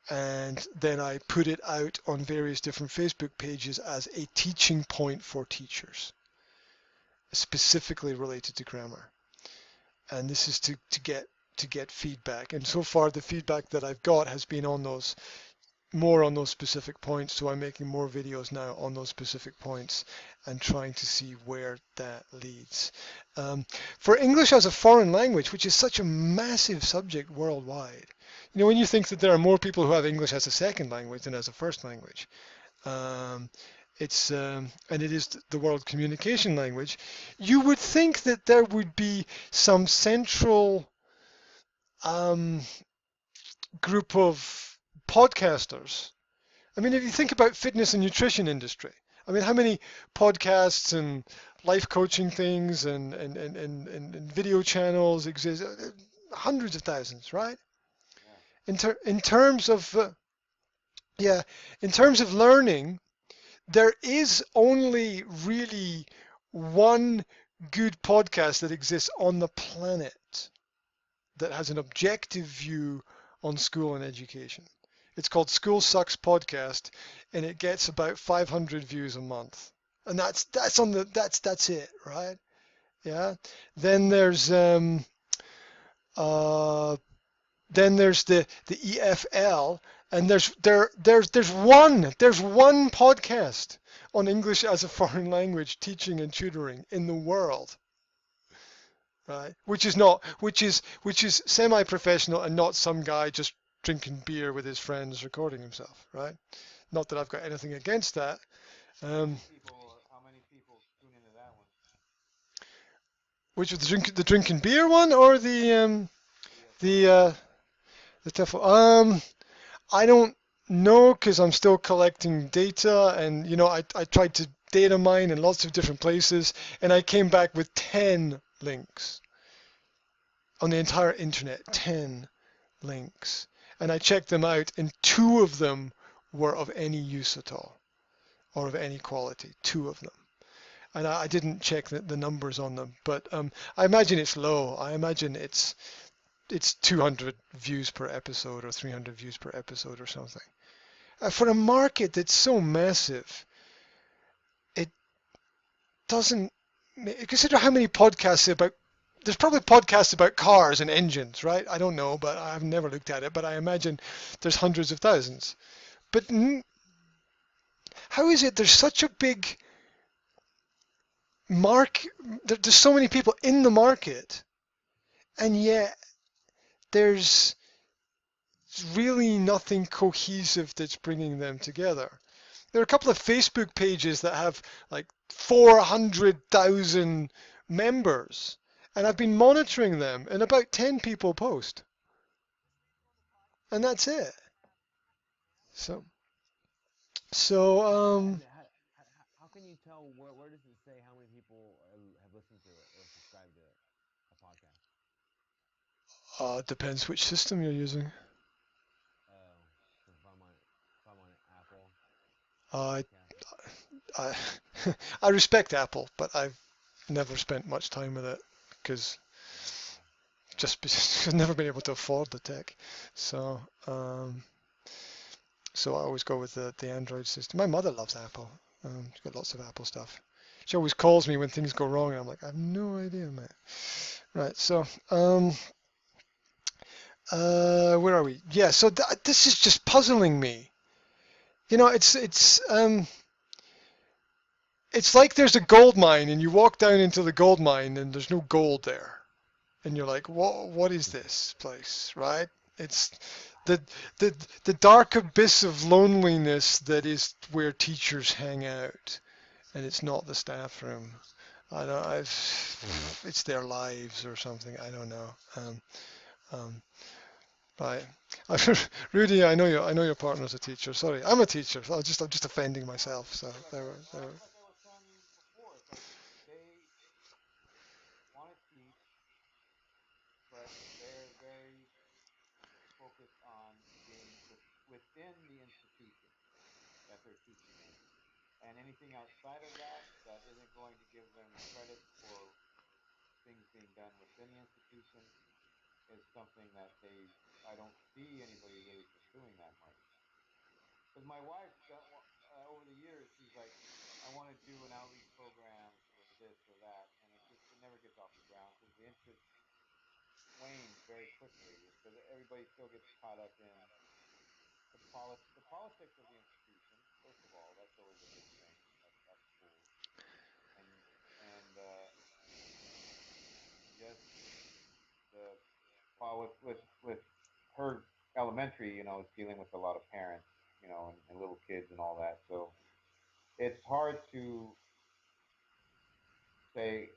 and then I put it out on various different Facebook pages as a teaching point for teachers, specifically related to grammar. And this is to get feedback. And so far, the feedback that I've got has been on those, more on those specific points. So I'm making more videos now on those specific points and trying to see where that leads. For English as a foreign language, which is such a massive subject worldwide, you know, when you think that there are more people who have English as a second language than as a first language, and it is the world communication language, you would think that there would be some central group of podcasters. I mean, if you think about fitness and nutrition industry, I mean, how many podcasts and life coaching things and video channels exist? Hundreds of thousands, right? In terms of in terms of learning, there is only really one good podcast that exists on the planet that has an objective view on school and education. It's called School Sucks Podcast, and it gets about 500 views a month. And that's it, right? Yeah. Then there's the EFL, and there's one podcast on English as a foreign language teaching and tutoring in the world, right? Which is semi-professional and not some guy just drinking beer with his friends recording himself, right? Not that I've got anything against that. How many people tune into that one? Which was the drinking beer one or the TEFL? I don't know, because I'm still collecting data, and you know, I tried to data mine in lots of different places, and I came back with 10 links on the entire internet. 10 links, and I checked them out, and 2 of them were of any use at all, or of any quality. 2 of them, and I didn't check the numbers on them, but I imagine it's low. I imagine it's 200 views per episode or 300 views per episode or something. For a market that's so massive, it doesn't consider how many podcasts about. There's probably podcasts about cars and engines, right? I don't know, but I've never looked at it, but I imagine there's hundreds of thousands. But how is it there's such a big there's so many people in the market, and yet there's really nothing cohesive that's bringing them together? There are a couple of Facebook pages that have like 400,000 members, and I've been monitoring them, and about 10 people post, and that's it. So How can you tell where does it say how many people have listened to it or subscribed to a podcast? Depends which system you're using. So if I'm on Apple. I respect Apple, but I've never spent much time with it because I've never been able to afford the tech. So I always go with the Android system. My mother loves Apple. She's got lots of Apple stuff. She always calls me when things go wrong, and I'm like, I have no idea, mate. Right. So where are we? Yeah. So this is just puzzling me. You know, it's like there's a gold mine and you walk down into the gold mine and there's no gold there. And you're like, what is this place, right? It's the the the dark abyss of loneliness that is where teachers hang out, and it's not the staff room. I don't. It's their lives or something. I don't know. Um, but Rudy, I know your partner's a teacher. Sorry, I'm a teacher. So I'm just offending myself. So there. Like I was telling you before, it's like they want to teach, but they're very focused on being within the institution that they're teaching in. And anything outside of that that isn't going to give them credit for things being done within the institution is something that I don't see anybody really pursuing that much. Because my wife, over the years, she's like, I want to do an outreach program for this or that, and it never gets off the ground because the interest wanes very quickly because everybody still gets caught up in the politics of the institution. First of all, that's always a big thing at schools, and just the well with her elementary, is dealing with a lot of parents, and little kids and all that. So it's hard to say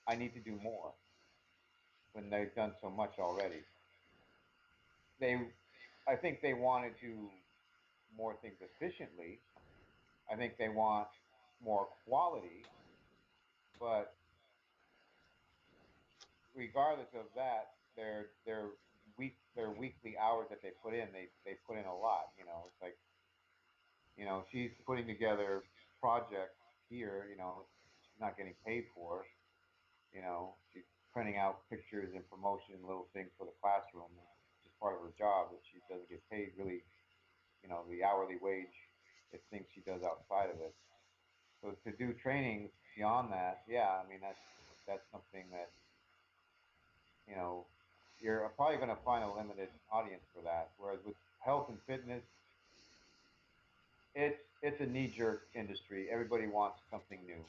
I need to do more when they've done so much already. They, I think they want to do more things efficiently. I think they want more quality, but regardless of that, their weekly hours that they put in, they put in a lot. It's like she's putting together projects here. She's not getting paid for. She's printing out pictures and promotion and little things for the classroom, which is part of her job that she doesn't get paid really. The hourly wage is things she does outside of it. So to do trainings beyond that, yeah, I mean that's something that you know you're probably going to find a limited audience for that. Whereas with health and fitness, it's a knee jerk industry. Everybody wants something new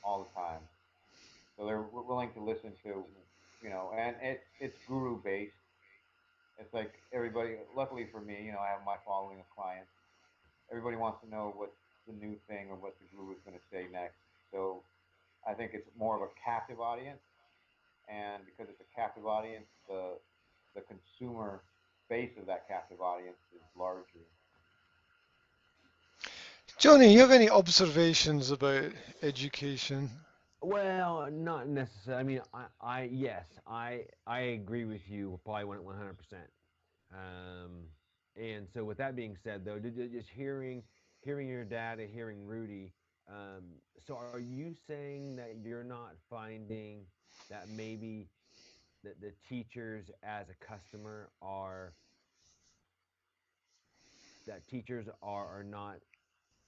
all the time, so they're willing to listen to and it's guru based. It's like everybody. Luckily for me, I have my following of clients. Everybody wants to know what's the new thing or what the guru is going to say next. So I think it's more of a captive audience, and because it's a captive audience, the consumer base of that captive audience is larger. Johnny, you have any observations about education? Well, not necessarily. I mean, I yes, I agree with you probably 100%. Um, and so with that being said, though, just hearing your dad and hearing Rudy, so are you saying that you're not finding that maybe the teachers as a customer are that teachers are not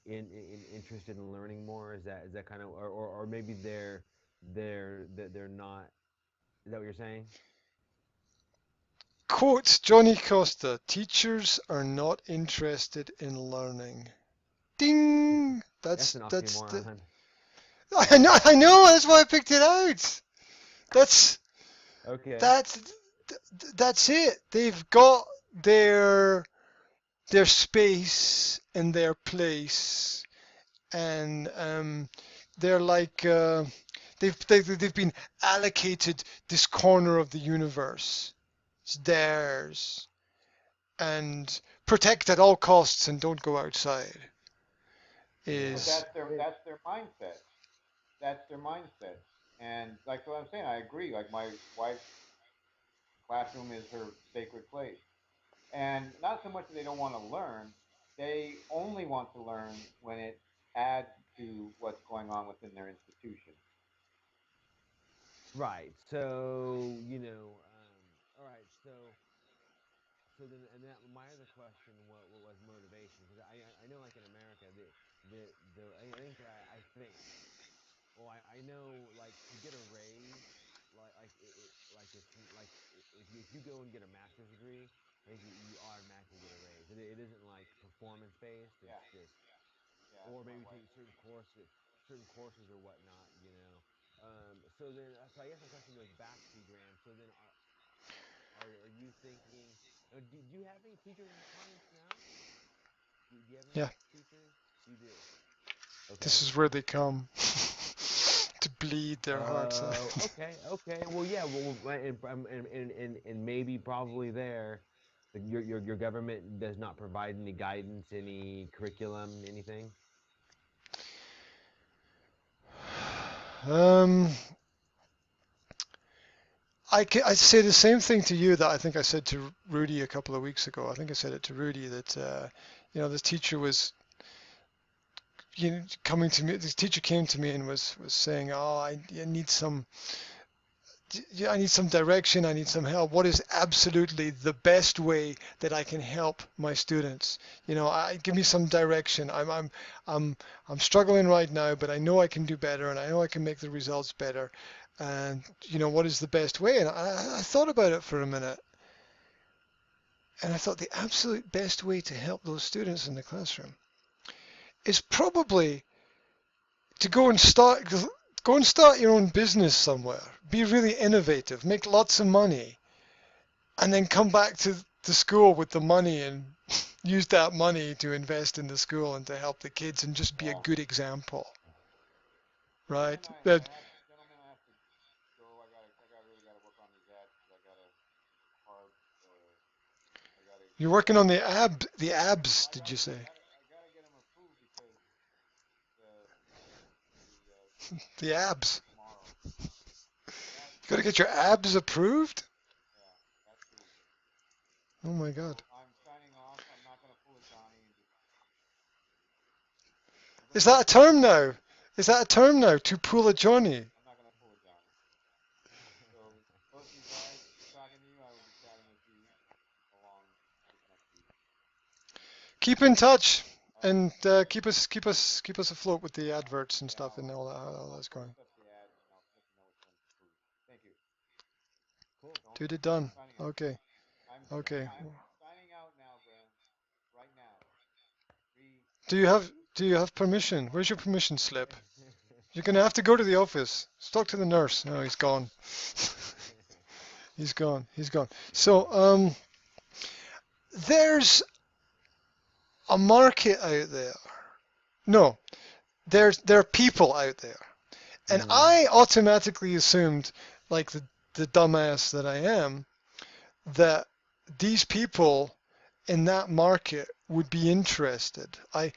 in interested in learning more? Is that kind of or maybe they're not. Is that what you're saying? Quote Johnny Costa, teachers are not interested in learning. Ding! That's an That's the oxymoron. I know, that's why I picked it out. That's Okay. that's that's it. They've got their their space and their place, and they're like they've been allocated this corner of the universe. It's theirs, and protect at all costs and don't go outside But is that's their mindset. That's their mindset. And like what I'm saying, I agree. Like my wife's classroom is her sacred place. And not so much that they don't want to learn, they only want to learn when it adds to what's going on within their institution. Right. So, all right. So then, and that my other question what was motivation because I know like in America I think I think I know like to get a raise like if you go and get a master's degree You automatically get a raise. It isn't like performance based. Yeah, It's just, yeah, or that's my maybe wife. take certain courses or whatnot. So then, so I guess my question goes back to Graham. So then, are you thinking? Do you have any teachers as clients now? Do you have any Yeah, teachers? You do. this Okay. is where they come to bleed their hearts out. Okay. Well, yeah. Well, and maybe probably there, your government does not provide any guidance, any curriculum, anything. Um, I say the same thing to you that I think I said to Rudy a couple of weeks ago. I think I said it to Rudy that this teacher was coming to me. This teacher came to me and was saying, "Oh, I need some." Yeah, I need some direction. I need some help. What is absolutely the best way that I can help my students? Give me some direction. I'm struggling right now, but I know I can do better, and I know I can make the results better. And what is the best way? And I thought about it for a minute, and I thought the absolute best way to help those students in the classroom is probably to go and start your own business somewhere. Be really innovative. Make lots of money and then come back to the school with the money and use that money to invest in the school and to help the kids and just be a Yeah. good example, Gentlemen, right? But I have to go. I really gotta work on these ads because I got a hard. I gotta you're get working them. on the abs, did you say? I gotta get them approved because the The abs. tomorrow. Ads You got to get your tomorrow. abs approved? Yeah, got to. Oh my So God. I'm signing off. I'm not gonna pull a Johnny and just. I'm Is gonna that a work on. term now? Is that a term now? To pull a Johnny? I'm not gonna pull a Johnny. So both you guys, good talking to you. I will be chatting with you along this next week. Keep in touch All right. and keep us afloat with the adverts and Yeah, stuff and all that, how I'll that's going. post up the ads and I'll let you know which one's approved. Thank you. Cool. Dude, it done. Signing off. Okay. Okay. I'm signing out now, Graham. Right now. Three, Do you have two, do you have permission? one. Where's your permission slip? You're gonna have to go to the office. Let's talk to the nurse. No, he's gone. He's gone. He's gone. So there's a market out there. No, there are people out there, and Mhm. I automatically assumed, like the dumbass that I am, that these people in that market would be interested. I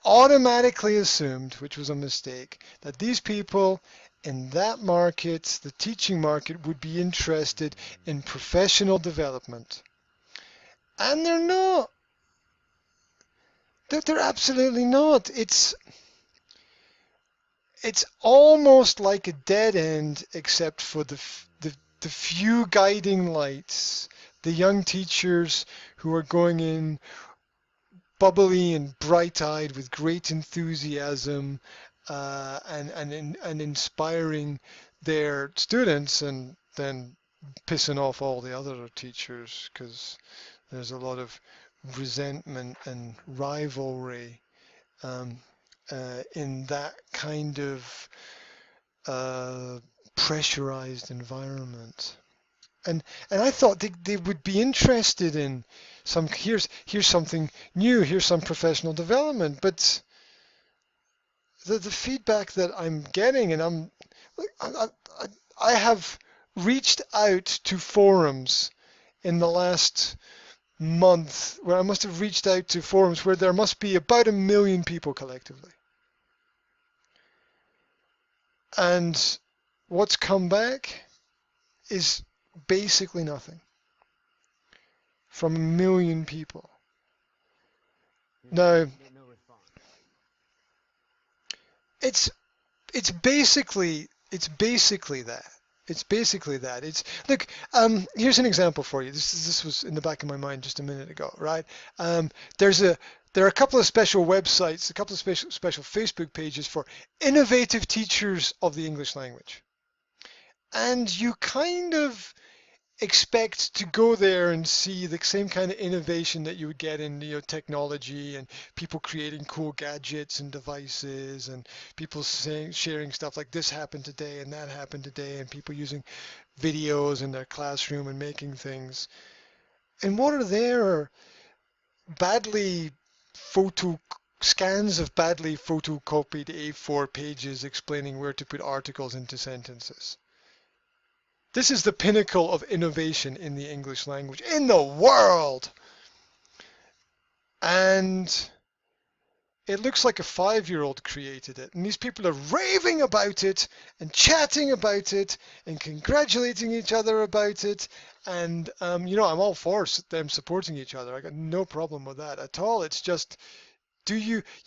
automatically assumed, which was a mistake, that these people in that market, the teaching market, would be interested in professional development. And they're not. They're absolutely not. It's almost like a dead end, except for the few guiding lights, the young teachers who are going in bubbly and bright-eyed with great enthusiasm, and inspiring their students, and then pissing off all the other teachers because there's a lot of resentment and rivalry um, in that kind of uh, pressurized environment. And I thought they would be interested in here's something new, here's some professional development. But the feedback that I'm getting, and I have reached out to forums in the last month, where I must have reached out to forums where there must be about 1 million people collectively. And what's come back is basically nothing from 1 million people. Now, No response. it's it's basically that. It's basically that. It's look. Here's an example for you. This was in the back of my mind just a minute ago, right? Um, there's a there are a couple of special websites, a couple of special Facebook pages for innovative teachers of the English language, and you kind of expect to go there and see the same kind of innovation that you would get in technology and people creating cool gadgets and devices and people sharing stuff like this happened today and that happened today and people using videos in their classroom and making things. And what are there badly scans of badly photocopied A4 pages explaining where to put articles into sentences. This is the pinnacle of innovation in the English language, in the world. And it looks like a 5-year-old created it. And these people are raving about it and chatting about it and congratulating each other about it. And, I'm all for them supporting each other. I got no problem with that at all. It's just, it's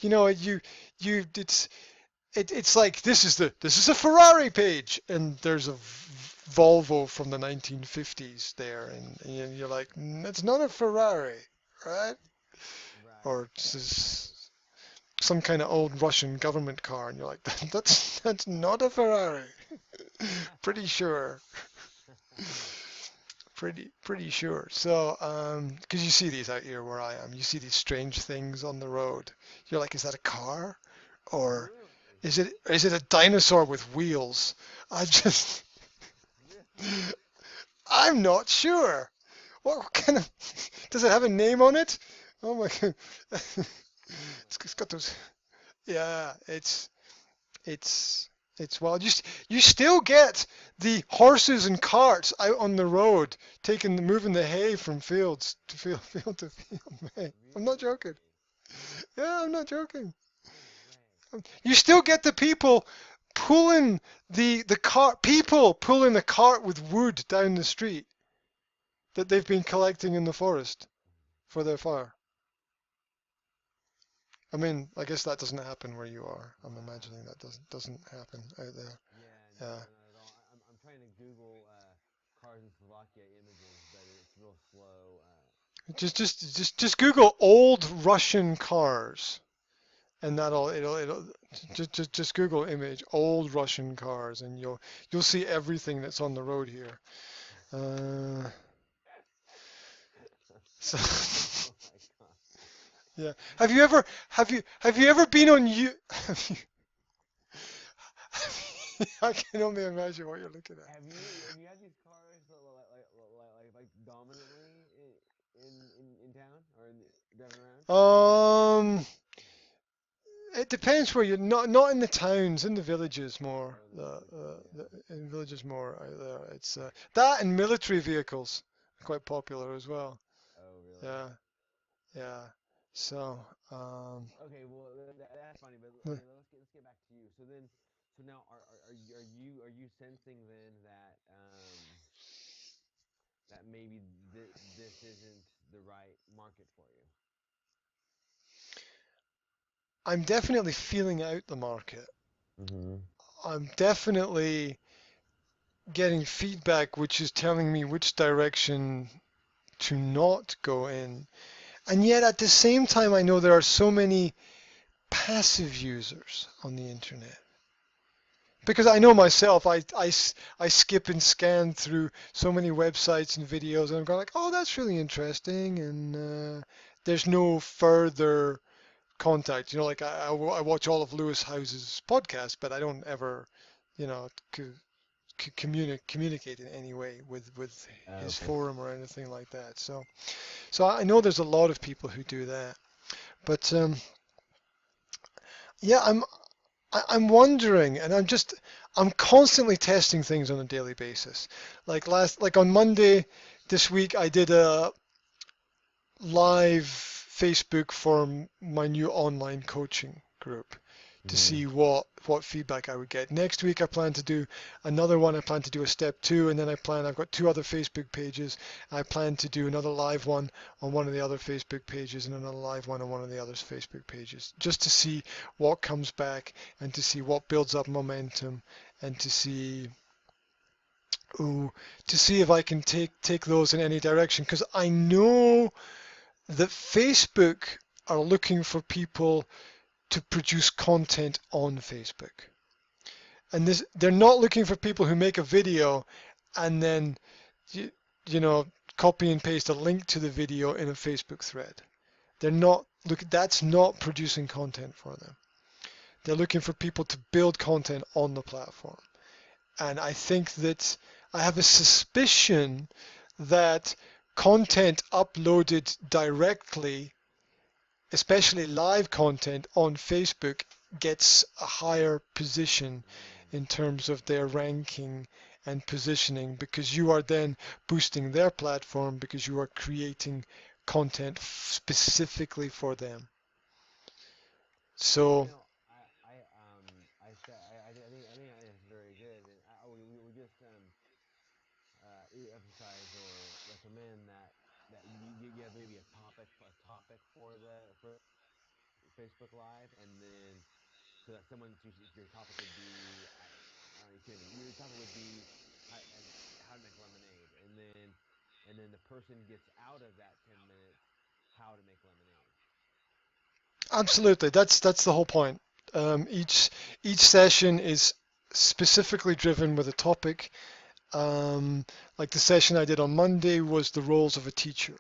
like this is a Ferrari page and there's a Volvo from the 1950s there and you're like, it's not a Ferrari, right? Or this is some kind of old Russian government car and you're like, that's not a Ferrari. Pretty sure. Pretty sure. So because you see these out here where I am, you see these strange things on the road. You're like, is that a car or is it a dinosaur with wheels? I'm not sure. What kind of, does it have a name on it? Oh my God. It's got those, yeah, it's wild. You still get the horses and carts out on the road moving the hay from fields to field to field. I'm not joking. Yeah, I'm not joking. You still get the people pulling the cart, people pulling the cart with wood down the street that they've been collecting in the forest for their fire. I mean, I guess that doesn't happen where you are. I'm imagining that doesn't happen out there. Yeah, no, not at all. I'm trying to Google cars in Slovakia images, but it's real slow. Just Google old Russian cars, and it'll just Google image old Russian cars, and you'll see everything that's on the road here. So Oh my God. yeah, have you ever been on you? I can only imagine what you're looking at. Have you had these cars like dominantly in town or driving around? It depends where you're not in the towns, in the villages more. In villages more out there. It's that and military vehicles are quite popular as well. Oh, really? Yeah, yeah. So, Okay, well that's funny, but okay, let's get back to you. So now are you sensing then that that maybe this isn't the right market for you? I'm definitely feeling out the market. Mm-hmm. I'm definitely getting feedback which is telling me which direction to not go in. And yet at the same time, I know there are so many passive users on the internet. Because I know myself, I skip and scan through so many websites and videos, and I'm going like, oh, that's really interesting, and there's no further contact. Like I watch all of Lewis House's podcasts, but I don't ever, communicate in any way with his Okay. forum or anything like that. So I know there's a lot of people who do that, but yeah, I'm wondering, and I'm constantly testing things on a daily basis. Like on Monday this week, I did a live Facebook for my new online coaching group to see what feedback I would get. Next week I plan to do another one. I plan to do a step 2, and then I've got 2 other Facebook pages. I plan to do another live one on one of the other Facebook pages and another live one on one of the other Facebook pages, just to see what comes back and to see what builds up momentum and to see if I can take those in any direction, because I know that Facebook are looking for people to produce content on Facebook. And they're not looking for people who make a video and then copy and paste a link to the video in a Facebook thread. They're not, that's not producing content for them. They're looking for people to build content on the platform. And I think that I have a suspicion that content uploaded directly, especially live content on Facebook, gets a higher position in terms of their ranking and positioning, because you are then boosting their platform because you are creating content specifically for them. So I think it's very good. And we just emphasize or recommend that you have maybe a topic for Facebook Live, and then so that your topic would be I don't know, your topic would be how to make lemonade, and then the person gets out of that 10 minutes how to make lemonade. absolutely, that's the whole point. Each session is specifically driven with a topic. Like the session I did on Monday was the roles of a teacher,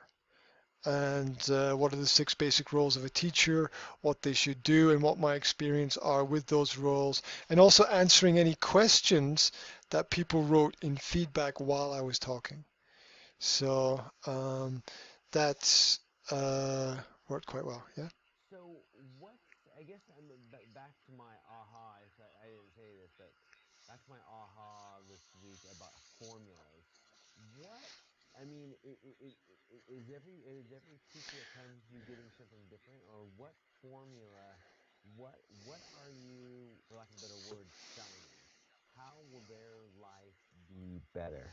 and what are the 6 basic roles of a teacher, what they should do, and what my experience are with those roles, and also answering any questions that people wrote in feedback while I was talking. So that's worked quite well, yeah. So I guess I'm back to my aha. I didn't say this, but back to my aha this week about formulas. What I mean, is every teacher that comes to you getting something different, or what formula? What are you, for lack of a better word, selling them? How will their life be better?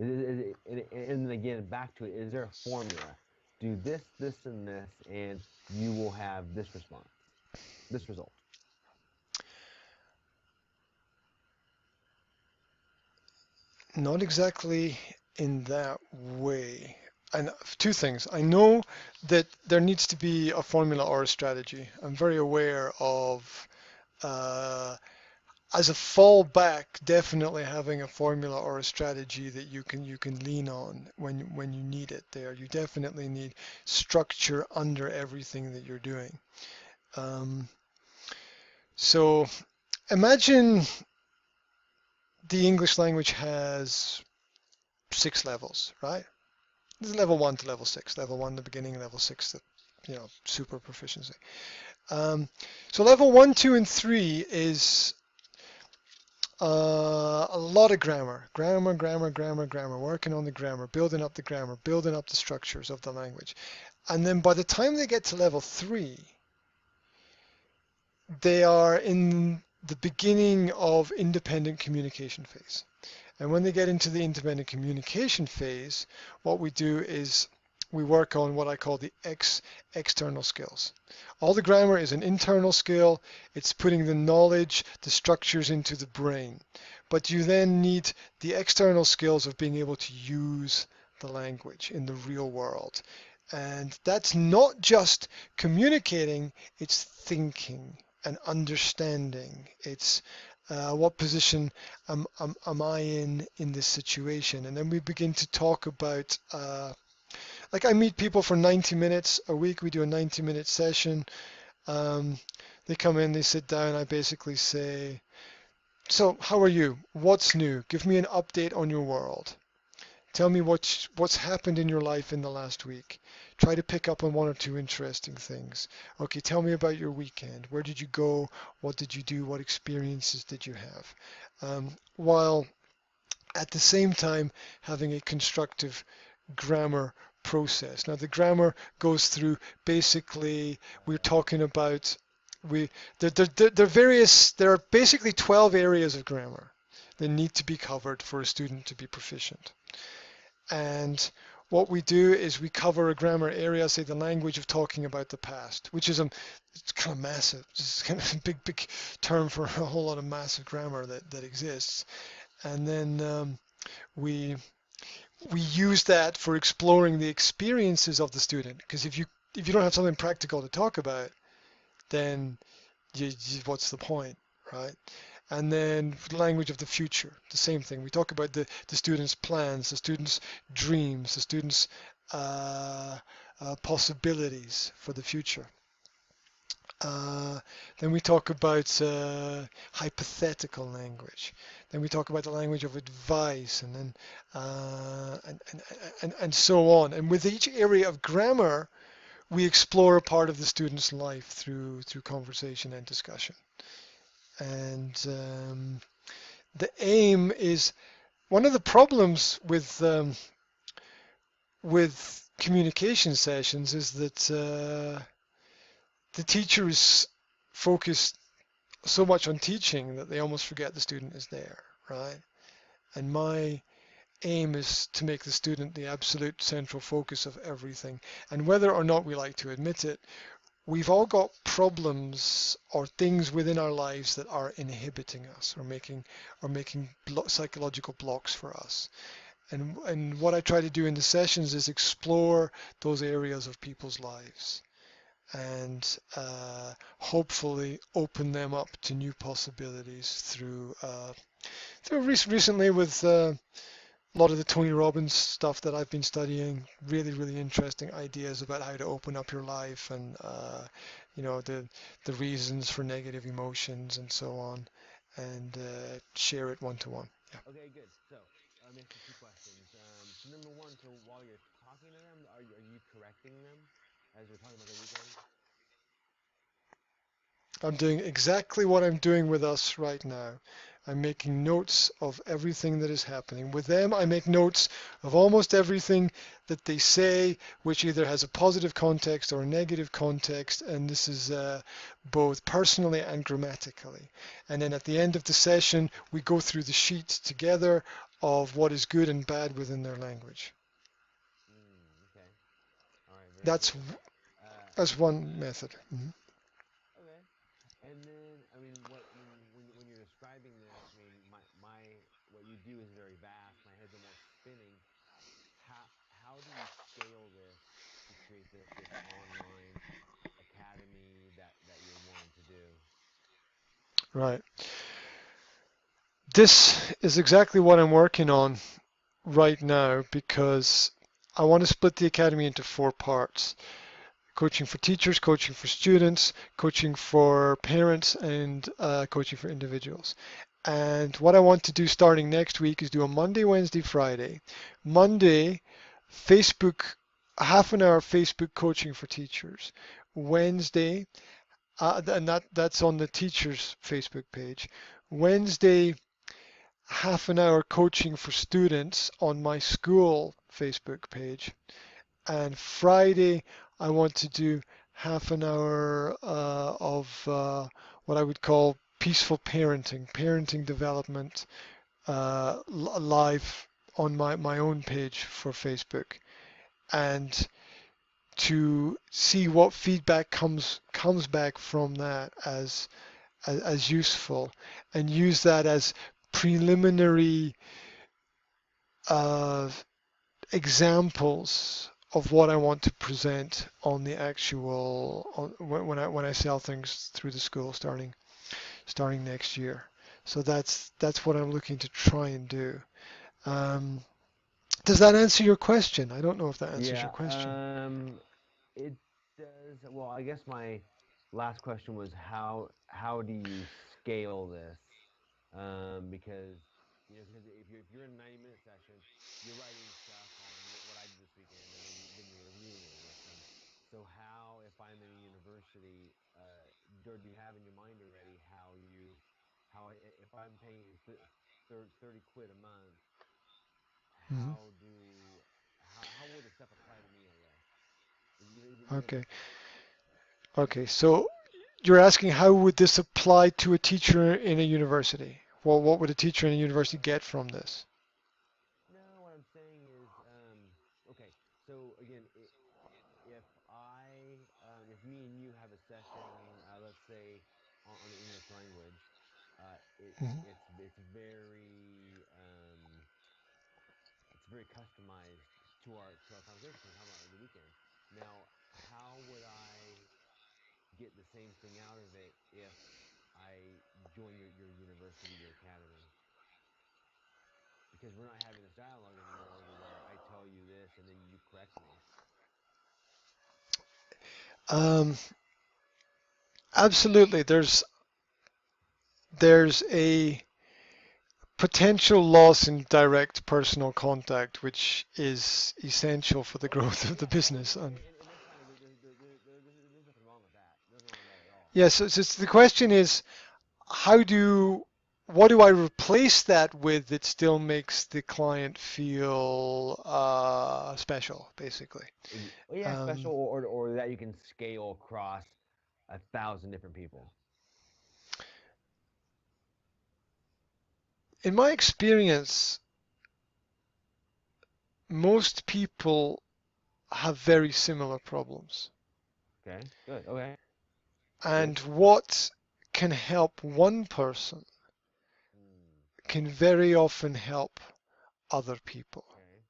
And again, back to it, is there a formula? Do this, this, and this, and you will have this response, this result. Not exactly in that way. And 2 things. I know that there needs to be a formula or a strategy. I'm very aware of, as a fallback, definitely having a formula or a strategy that you can lean on when you need it there. You definitely need structure under everything that you're doing. So imagine the English language has 6 levels, right? There's level 1 to level 6. Level 1 the beginning, level 6 the super proficiency. So level 1, 2, and 3 is a lot of grammar, working on the grammar, building up the structures of the language. And then by the time they get to level 3, they are in the beginning of independent communication phase. And when they get into the independent communication phase, what we do is we work on what I call the external skills. All the grammar is an internal skill. It's putting the knowledge, the structures into the brain. But you then need the external skills of being able to use the language in the real world. And that's not just communicating, it's thinking and understanding. It's what position am I in this situation? And then we begin to talk about, like I meet people for 90 minutes a week. We do a 90-minute session. They come in, they sit down. I basically say, so how are you? What's new? Give me an update on your world. Tell me what's happened in your life in the last week. Try to pick up on 1 or 2 interesting things. Okay, tell me about your weekend. Where did you go? What did you do? What experiences did you have? While at the same time having a constructive grammar process. Now the grammar goes through basically, we're talking about, there are basically 12 areas of grammar that need to be covered for a student to be proficient. And what we do is we cover a grammar area, say the language of talking about the past, which is it's kind of massive. It's kind of a big term for a whole lot of massive grammar that exists. And then we use that for exploring the experiences of the student. Because if you don't have something practical to talk about, then what's the point, right? And then the language of the future, the same thing. We talk about the students' plans, the students' dreams, the students' possibilities for the future. Then we talk about hypothetical language. Then we talk about the language of advice, and then and so on. And with each area of grammar, we explore a part of the student's life through conversation and discussion. And the aim is one of the problems with communication sessions is that the teacher is focused so much on teaching that they almost forget the student is there, right? And my aim is to make the student the absolute central focus of everything. And whether or not we like to admit it, we've all got problems or things within our lives that are inhibiting us or making psychological blocks for us. And what I try to do in the sessions is explore those areas of people's lives and hopefully open them up to new possibilities through recently with a lot of the Tony Robbins stuff that I've been studying. Really interesting ideas about how to open up your life and the reasons for negative emotions and so on, and share it one to one. Yeah. Okay, good. So let me ask you two questions. So number one, so while you're talking to them, are you correcting them as you're talking about the weekend? I'm doing exactly what I'm doing with us right now. I'm making notes of everything that is happening. With them, I make notes of almost everything that they say, which either has a positive context or a negative context, and this is both personally and grammatically. And then at the end of the session, we go through the sheet together of what is good and bad within their language. Okay. All right. Very That's good. that's one method. Mm-hmm. Okay. And then, I mean, when you're describing this, I mean, my what you do is very vast. My head's almost spinning. How how do you scale this to create this online academy that you're wanting to do? Right. This is exactly what I'm working on right now because I want to split the academy into 4 parts: coaching for teachers, coaching for students, coaching for parents, and coaching for individuals. And what I want to do starting next week is do a Monday, Wednesday, Friday. Monday, Facebook, half an hour Facebook coaching for teachers. Wednesday, and that's on the teachers Facebook page. Wednesday, half an hour coaching for students on my school Facebook page. And Friday, I want to do half an hour of what I would call peaceful parenting development, live on my own page for Facebook, and to see what feedback comes back from that as useful, and use that as preliminary uh, examples of what I want to present on the actual when I sell things through the school starting next year. So that's what I'm looking to try and do. Does that answer your question? I don't know if that answers your Yeah, question. it does. Well, I guess my last question was how do you scale this? Because because if you're in a 90-minute session, you're writing stuff on what I did this weekend, and then you're reviewing it with them. So how, if I'm in a university, or do you have in your mind already if I'm paying you 30 quid a month, Hmm. how do how will the stuff apply to me? I guess. You know Okay. Okay. So you're asking how would this apply to a teacher in a university? Well, what would a teacher in a university get from this? No, what I'm saying is, okay. So again, if if me and you have a session, let's say on the English language, Hmm. it's very customized to our conversation. We're talking about the weekend. Now, how would I get the same thing out of it if I join your university, your academy? Because we're not having this dialogue anymore to where I tell you this and then you correct me. Um, Absolutely. There's a potential loss in direct personal contact, which is essential for the growth of the business. And that's fine. There's nothing wrong with that. There's nothing wrong with that at all. Yes, the question is, what do I replace that with that still makes the client feel special, basically? Yeah, Um, special or that you can scale across 1,000 different people. in my experience, most people have very similar problems. Okay, good. Okay, good. And what can help one person Mm, can very often help other people. okay.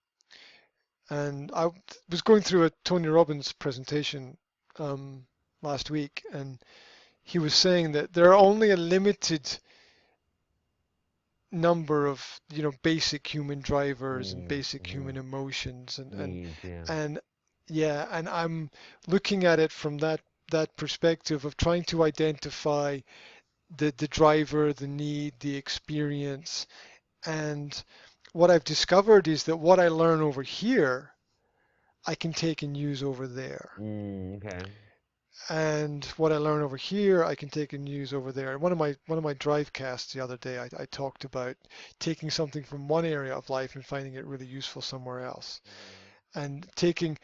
And I was going through a Tony Robbins presentation last week, and he was saying that there are only a limited number of basic human drivers and basic human emotions Needs, yeah. and yeah, and I'm looking at it from that perspective of trying to identify the driver, the need, the experience. And what I've discovered is that what I learn over here, I can take and use over there. Okay. And what I learn over here, I can take and use over there. One of my drive casts the other day, I talked about taking something from one area of life and finding it really useful somewhere else. And taking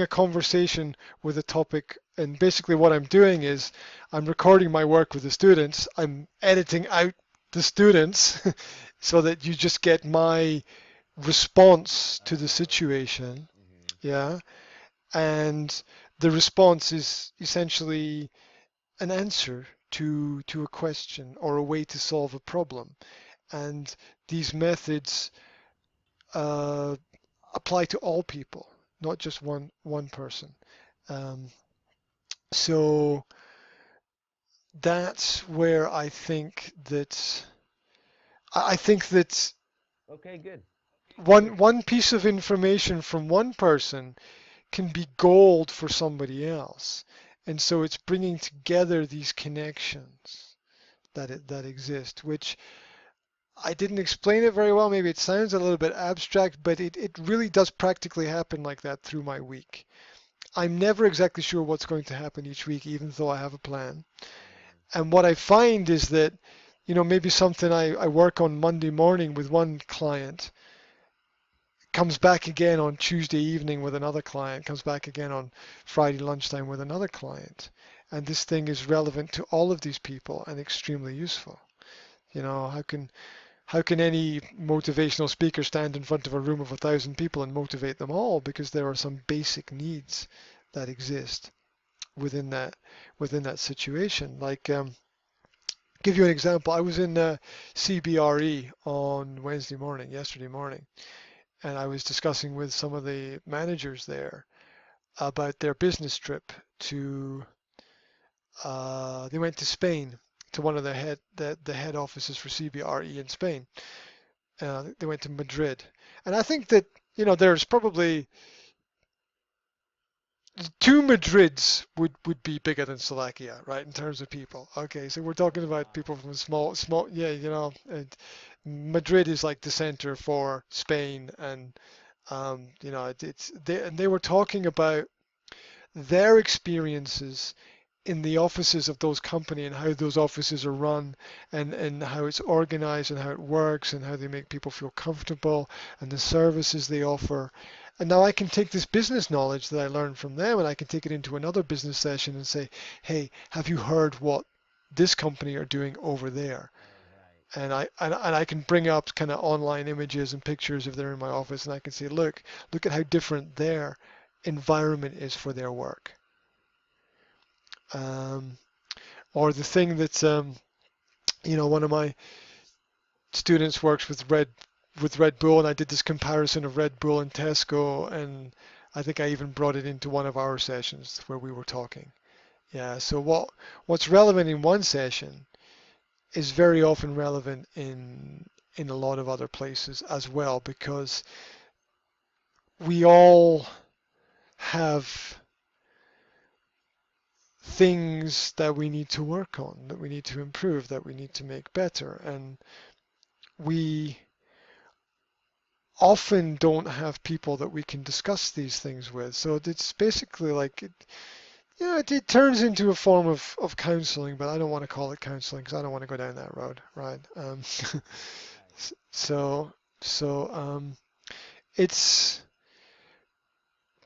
a conversation with a topic, and basically what I'm doing is I'm recording my work with the students. I'm editing out the students so that you just get my response to the situation. Yeah. And the response is essentially an answer to a question or a way to solve a problem. And these methods uh, apply to all people, not just one person. Um, so that's where I think that Okay, good. Good. one piece of information from one person can be gold for somebody else. And so it's bringing together these connections that exist, which I didn't explain it very well. Maybe it sounds a little bit abstract, but it really does practically happen like that through my week. I'm never exactly sure what's going to happen each week, even though I have a plan. And what I find is that, maybe something I work on Monday morning with one client comes back again on Tuesday evening with another client, comes back again on Friday lunchtime with another client. And this thing is relevant to all of these people and extremely useful. How can any motivational speaker stand in front of a room of 1,000 people and motivate them all? Because there are some basic needs that exist within that situation. Like, give you an example. I was in CBRE on yesterday morning, and I was discussing with some of the managers there about their business trip to. They went to Spain to one of the head offices for CBRE in Spain. They went to Madrid, and I think that there's probably two Madrids would be bigger than Slovakia, right, in terms of people. Okay, so we're talking about people from small, yeah, and Madrid is like the center for Spain, and they were talking about their experiences in the offices of those company and how those offices are run and how it's organized and how it works and how they make people feel comfortable and the services they offer. And now I can take this business knowledge that I learned from them and I can take it into another business session and say, hey, have you heard what this company are doing over there? And I can bring up kind of online images and pictures if they're in my office, and I can say, look at how different their environment is for their work. Or the thing that one of my students works with Red Bull, and I did this comparison of Red Bull and Tesco, and I think I even brought it into one of our sessions where we were talking. Yeah. So what's relevant in one session is very often relevant in a lot of other places as well, because we all have things that we need to work on, that we need to improve, that we need to make better, and we often don't have people that we can discuss these things with. So it's basically like it turns into a form of counseling, but I don't want to call it counseling because I don't want to go down that road, right? So it's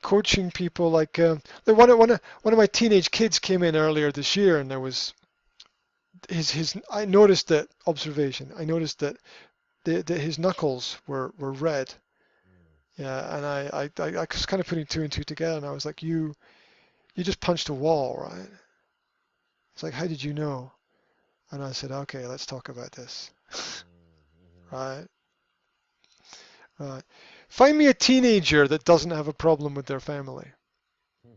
coaching people like one of my teenage kids came in earlier this year, and there was I noticed that observation. I noticed that his knuckles were red. Yeah, and I was kind of putting two and two together, and I was like, you just punched a wall, right? It's like, how did you know? And I said, okay, let's talk about this. Right? Right. Find me a teenager that doesn't have a problem with their family. No,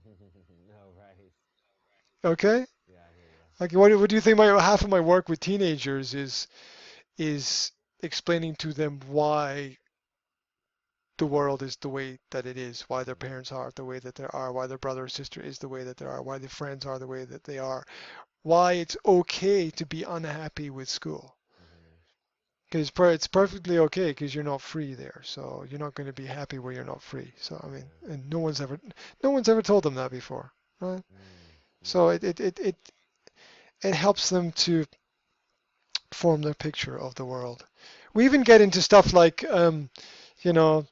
right. Okay? Yeah, I hear you. Like, what do you think? Half of my work with teenagers is explaining to them why the world is the way that it is, why their parents are the way that they are, why their brother or sister is the way that they are, why their friends are the way that they are, why it's okay to be unhappy with school. Because it's perfectly okay because you're not free there, so you're not going to be happy where you're not free. So I mean, and no one's ever told them that before, right? So it helps them to form their picture of the world. We even get into stuff like you know,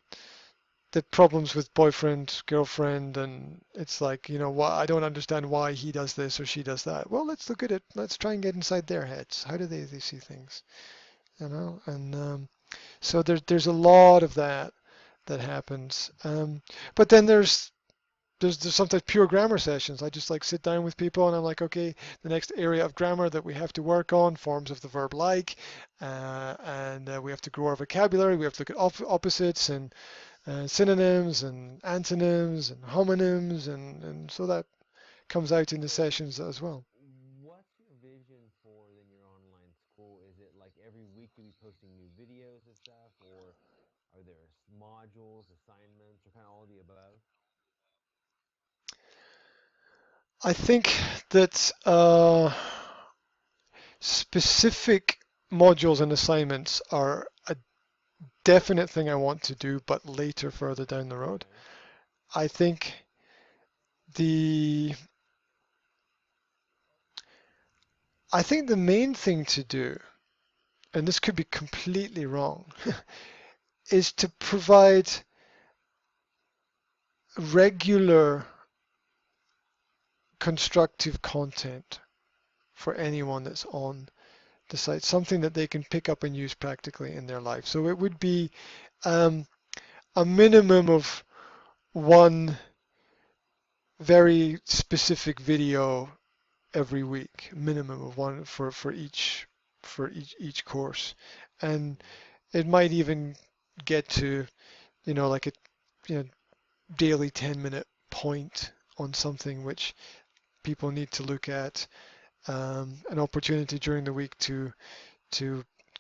the problems with boyfriend, girlfriend, and it's like, why I don't understand why he does this or she does that. Well, let's look at it. Let's try and get inside their heads. How do they see things? And so there's a lot of that happens. But then there's sometimes pure grammar sessions. I just like sit down with people and I'm like, okay, the next area of grammar that we have to work on, forms of the verb like, and we have to grow our vocabulary. We have to look at opposites and synonyms and antonyms and homonyms, and so that comes out in the sessions as well. What's your vision for then your online school? Is it like every week you'll be posting new videos and stuff, or are there modules, assignments, or kind of all the above? I think that specific modules and assignments are a definite thing I want to do, but later, further down the road. I think the main thing to do, and this could be completely wrong, is to provide regular constructive content for anyone that's on the site, something that they can pick up and use practically in their life. So it would be a minimum of one very specific video every week, minimum of one for each course, and it might even get to like a daily 10-minute point on something which people need to look at, an opportunity during the week to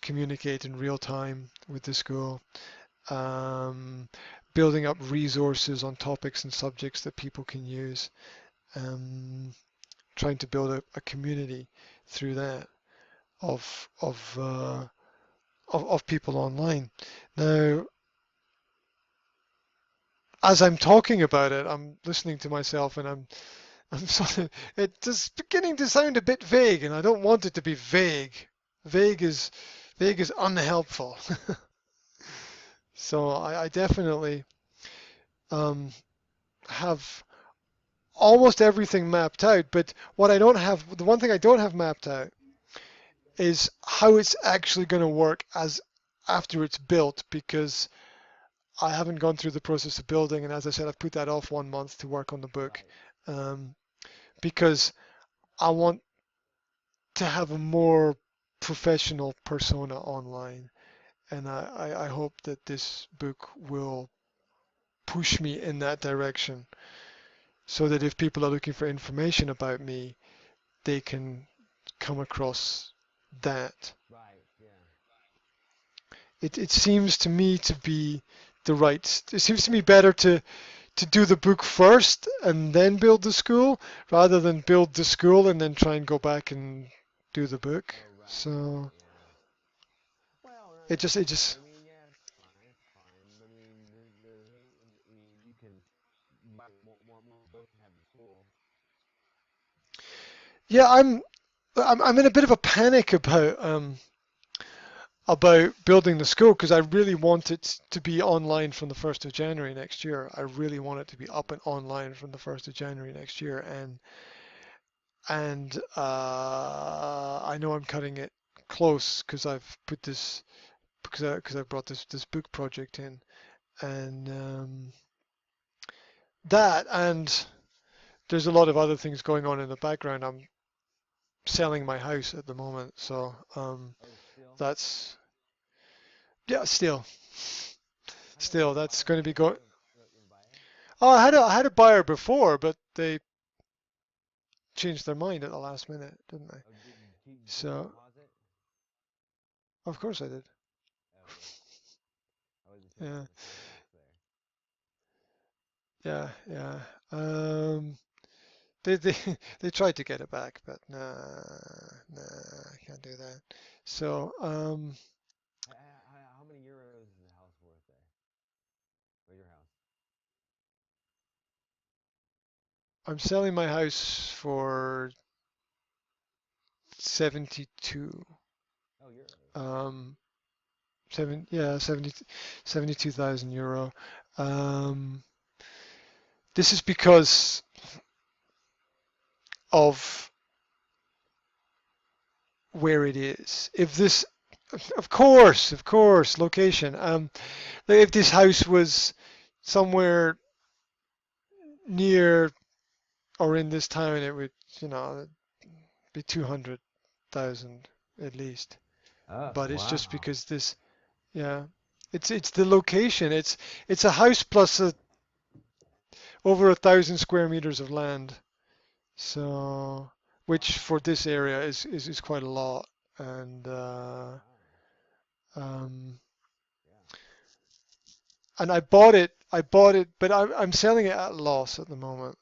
communicate in real time with the school, building up resources on topics and subjects that people can use, trying to build a community through that of people online. Now, as I'm talking about it, I'm listening to myself, and I'm sort of, it's just beginning to sound a bit vague, and I don't want it to be vague. Vague is unhelpful. So I definitely have almost everything mapped out, but the one thing I don't have mapped out is how it's actually going to work as after it's built, because I haven't gone through the process of building, and as I said, I've put that off 1 month to work on the book, because I want to have a more professional persona online, and I hope that this book will push me in that direction, so that if people are looking for information about me, they can come across that. Right. Yeah. It seems to me to be the right. It seems to me better to do the book first and then build the school rather than build the school and then try and go back and do the book. Oh, right. So Yeah. Well, it just I mean, yeah, it's fine. It's fine. I mean, I mean, you can buy more books and have the school. yeah, I'm in a bit of a panic about building the school because I really want it to be online from the 1st of January next year. I really want it to be up and online from the 1st of January next year, and I know I'm cutting it close because I've put this because I brought this book project in, and that and there's a lot of other things going on in the background. I'm selling my house at the moment, so Oh, still? that's yeah, still How come you still didn't buy that's it? going to be going. You didn't buy it? Oh, I had a buyer before, but they changed their mind at the last minute, didn't they? Oh, did you put a So deposit? of course I did. Oh, yeah. I wasn't sure Yeah, about the contracts there. yeah, yeah. Um, they they tried to get it back, but I can't do that. So How many euros is the house worth there? Or your house? I'm selling my house for 72. Oh, euros. Um, 72,000 euro. Um, this is because of where it is. If this, of course, location. Like if this house was somewhere near or in this town, it would, be 200,000 at least. Oh, But it's just wow. because this, yeah, it's the location. It's a house plus over 1,000 square meters of land. So, which Wow. for this area is quite a lot. And Wow. um, Yeah. and I bought it, but I'm selling it at loss at the moment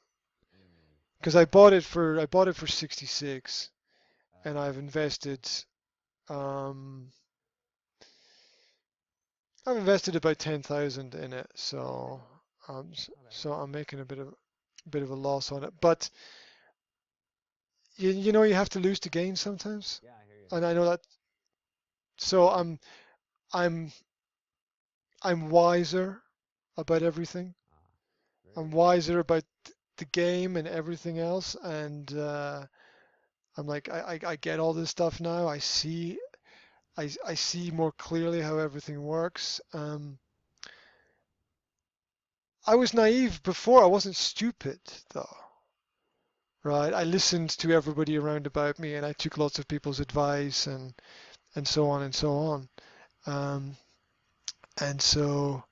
Mm. because I bought it for 66, and Okay. um, I've invested about 10,000 in it, so Not bad. so I'm making a bit of a loss on it. But you have to lose to gain sometimes, Yeah, I hear you. and I know that. So I'm I'm wiser about everything. Ah, very I'm good. wiser about the game and everything else, and I'm like I get all this stuff now. I see more clearly how everything works. I was naive before. I wasn't stupid though, right? I listened to everybody around about me, and I took lots of people's advice and so on and so on. Um, and so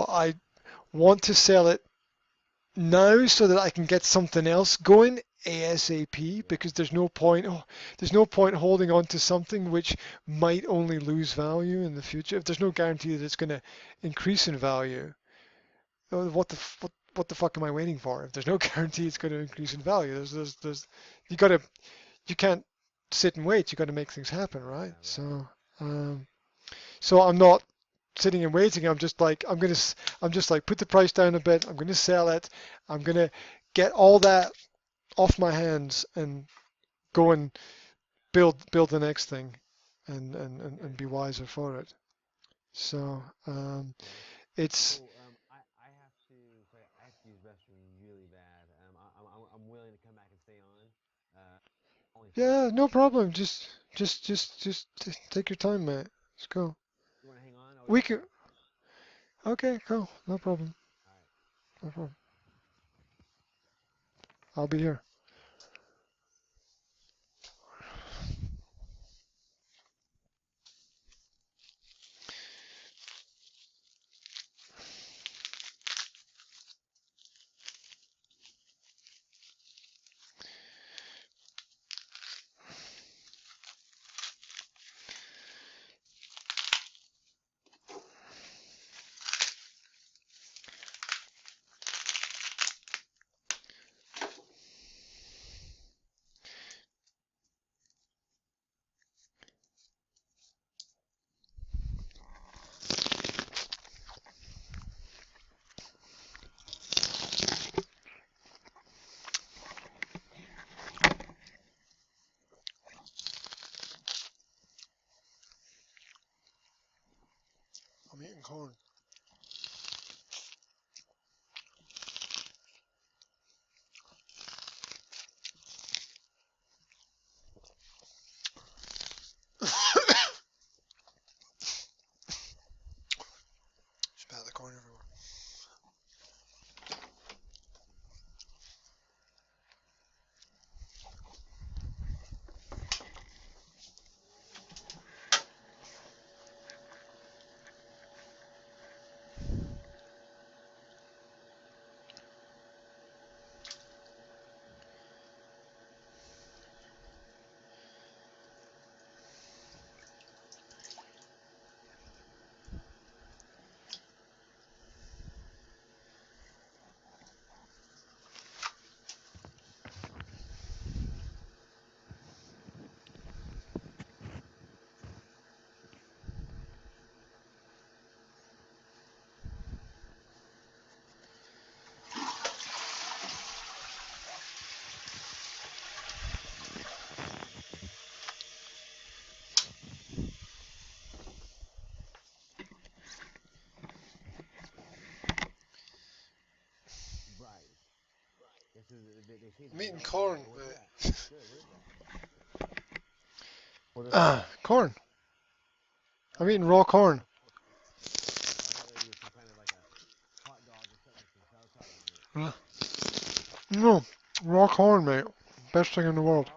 I want to sell it now so that I can get something else going ASAP Yeah. because there's no point holding on to something which might only lose value in the future. If there's no guarantee that it's going to increase in value, what the fuck am I waiting for? If there's no guarantee it's going to increase in value, there's you gotta you can't sit and wait. You got to make things happen, right? Yeah, right. Um, so I'm not sitting and waiting. I'm just like put the price down a bit. I'm gonna sell it. I'm gonna get all that off my hands and go and build the next thing and Good. be wiser for it. So Okay. it's So, I have to use the restroom really bad. I'm willing to come back and stay on. Uh, only 5 yeah, no minutes. problem. Just take your time, mate. Let's go. You want to hang on? I'll be We right can. back. Okay, cool. No problem. All right. No problem. I'll be here. and corn. Spat the corn everywhere. I'm eating corn. Corn. I'm eating raw corn. No, raw corn, mate. Best thing in the world.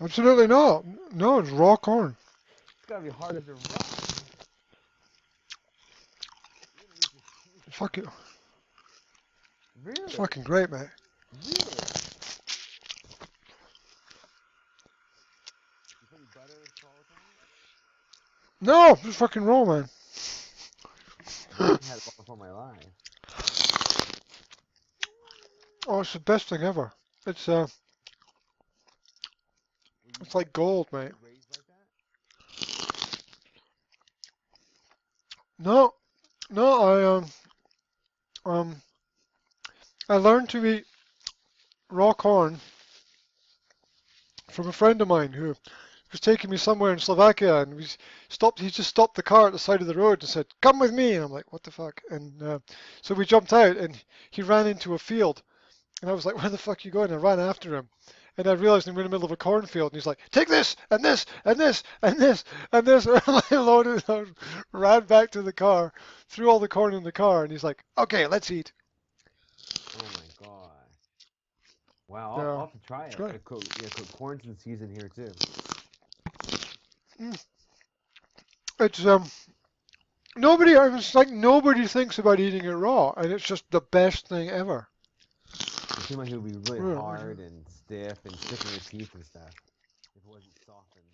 Absolutely not. No, it's raw corn. It's gotta be hard as a rock. Fuck you. Really? It's fucking great, mate. Really? You put any butter or salt on it? No, it's fucking raw, man. I had it before my life. Oh, it's the best thing ever. It's like gold, mate. No, no, I learned to eat raw corn from a friend of mine who was taking me somewhere in Slovakia, and he just stopped the car at the side of the road and said, "Come with me." And I'm like, "What the fuck?" And so we jumped out, and he ran into a field, and I was like, "Where the fuck are you going?" I ran after him. And I realized we were in the middle of a cornfield, and he's like, "Take this, and this, and this, and this, and this." And I loaded it up, ran back to the car, threw all the corn in the car, and he's like, "Okay, let's eat." Oh my god. Wow, Yeah, I'll have to try it's it. great. Corn's in season here too. It's nobody thinks about eating it raw, and it's just the best thing ever. It seemed like it would be really Yeah. hard and stiff and stick in your teeth and stuff if it wasn't softened.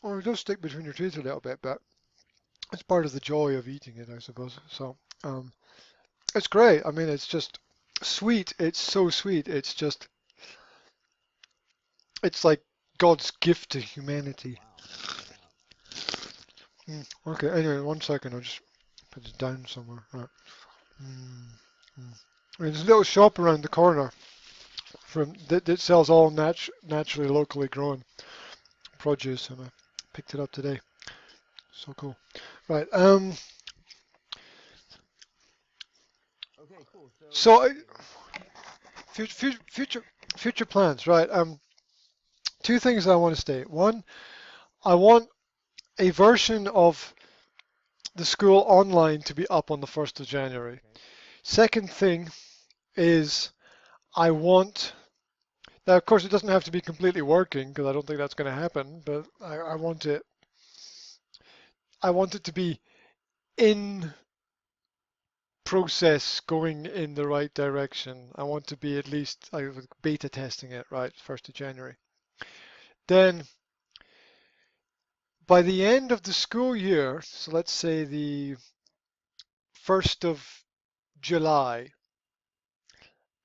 Well, it does stick between your teeth a little bit, but it's part of the joy of eating it, I suppose. So, it's great. I mean, it's just sweet. It's so sweet. It's like God's gift to humanity. Okay, anyway, 1 second. I'll just put it down somewhere. Right. There's a little shop around the corner that sells all naturally, locally grown produce, and I picked it up today. So cool. Right. Okay, cool. So future plans, right? Two things I want to state. One, I want a version of the school online to be up on the 1st of January. Okay. Second thing is I want, now of course it doesn't have to be completely working because I don't think that's going to happen, but I want it to be in process, going in the right direction. I want to be at least beta testing it, right, 1st of January. Then by the end of the school year, so let's say the 1st of July,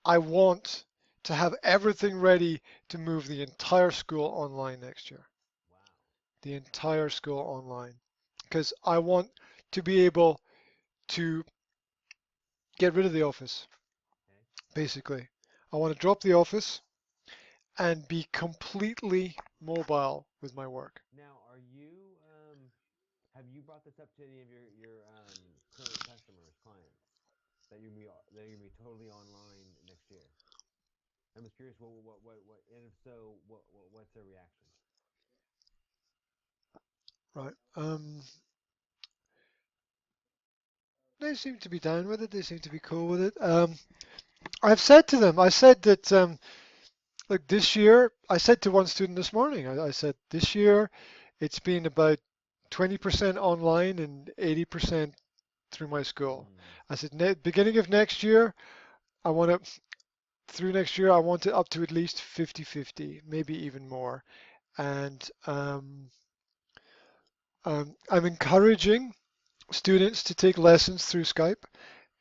I want to have everything ready to move the entire school online next year. Wow. The entire school online. Because I want to be able to get rid of the office, Okay. basically. I want to drop the office. and be completely mobile with my work. Now, have you brought this up to any of your current customers, clients, that they're gonna be totally online next year? I'm just curious, and if so, what's their reaction? Right. They seem to be down with it. They seem to be cool with it. I've said to them, I said that, look, this year, I said to one student this morning, I said, this year it's been about 20% online and 80% through my school. I said, beginning of next year, I want to, through next year, I want it up to at least 50-50, maybe even more. And I'm encouraging students to take lessons through Skype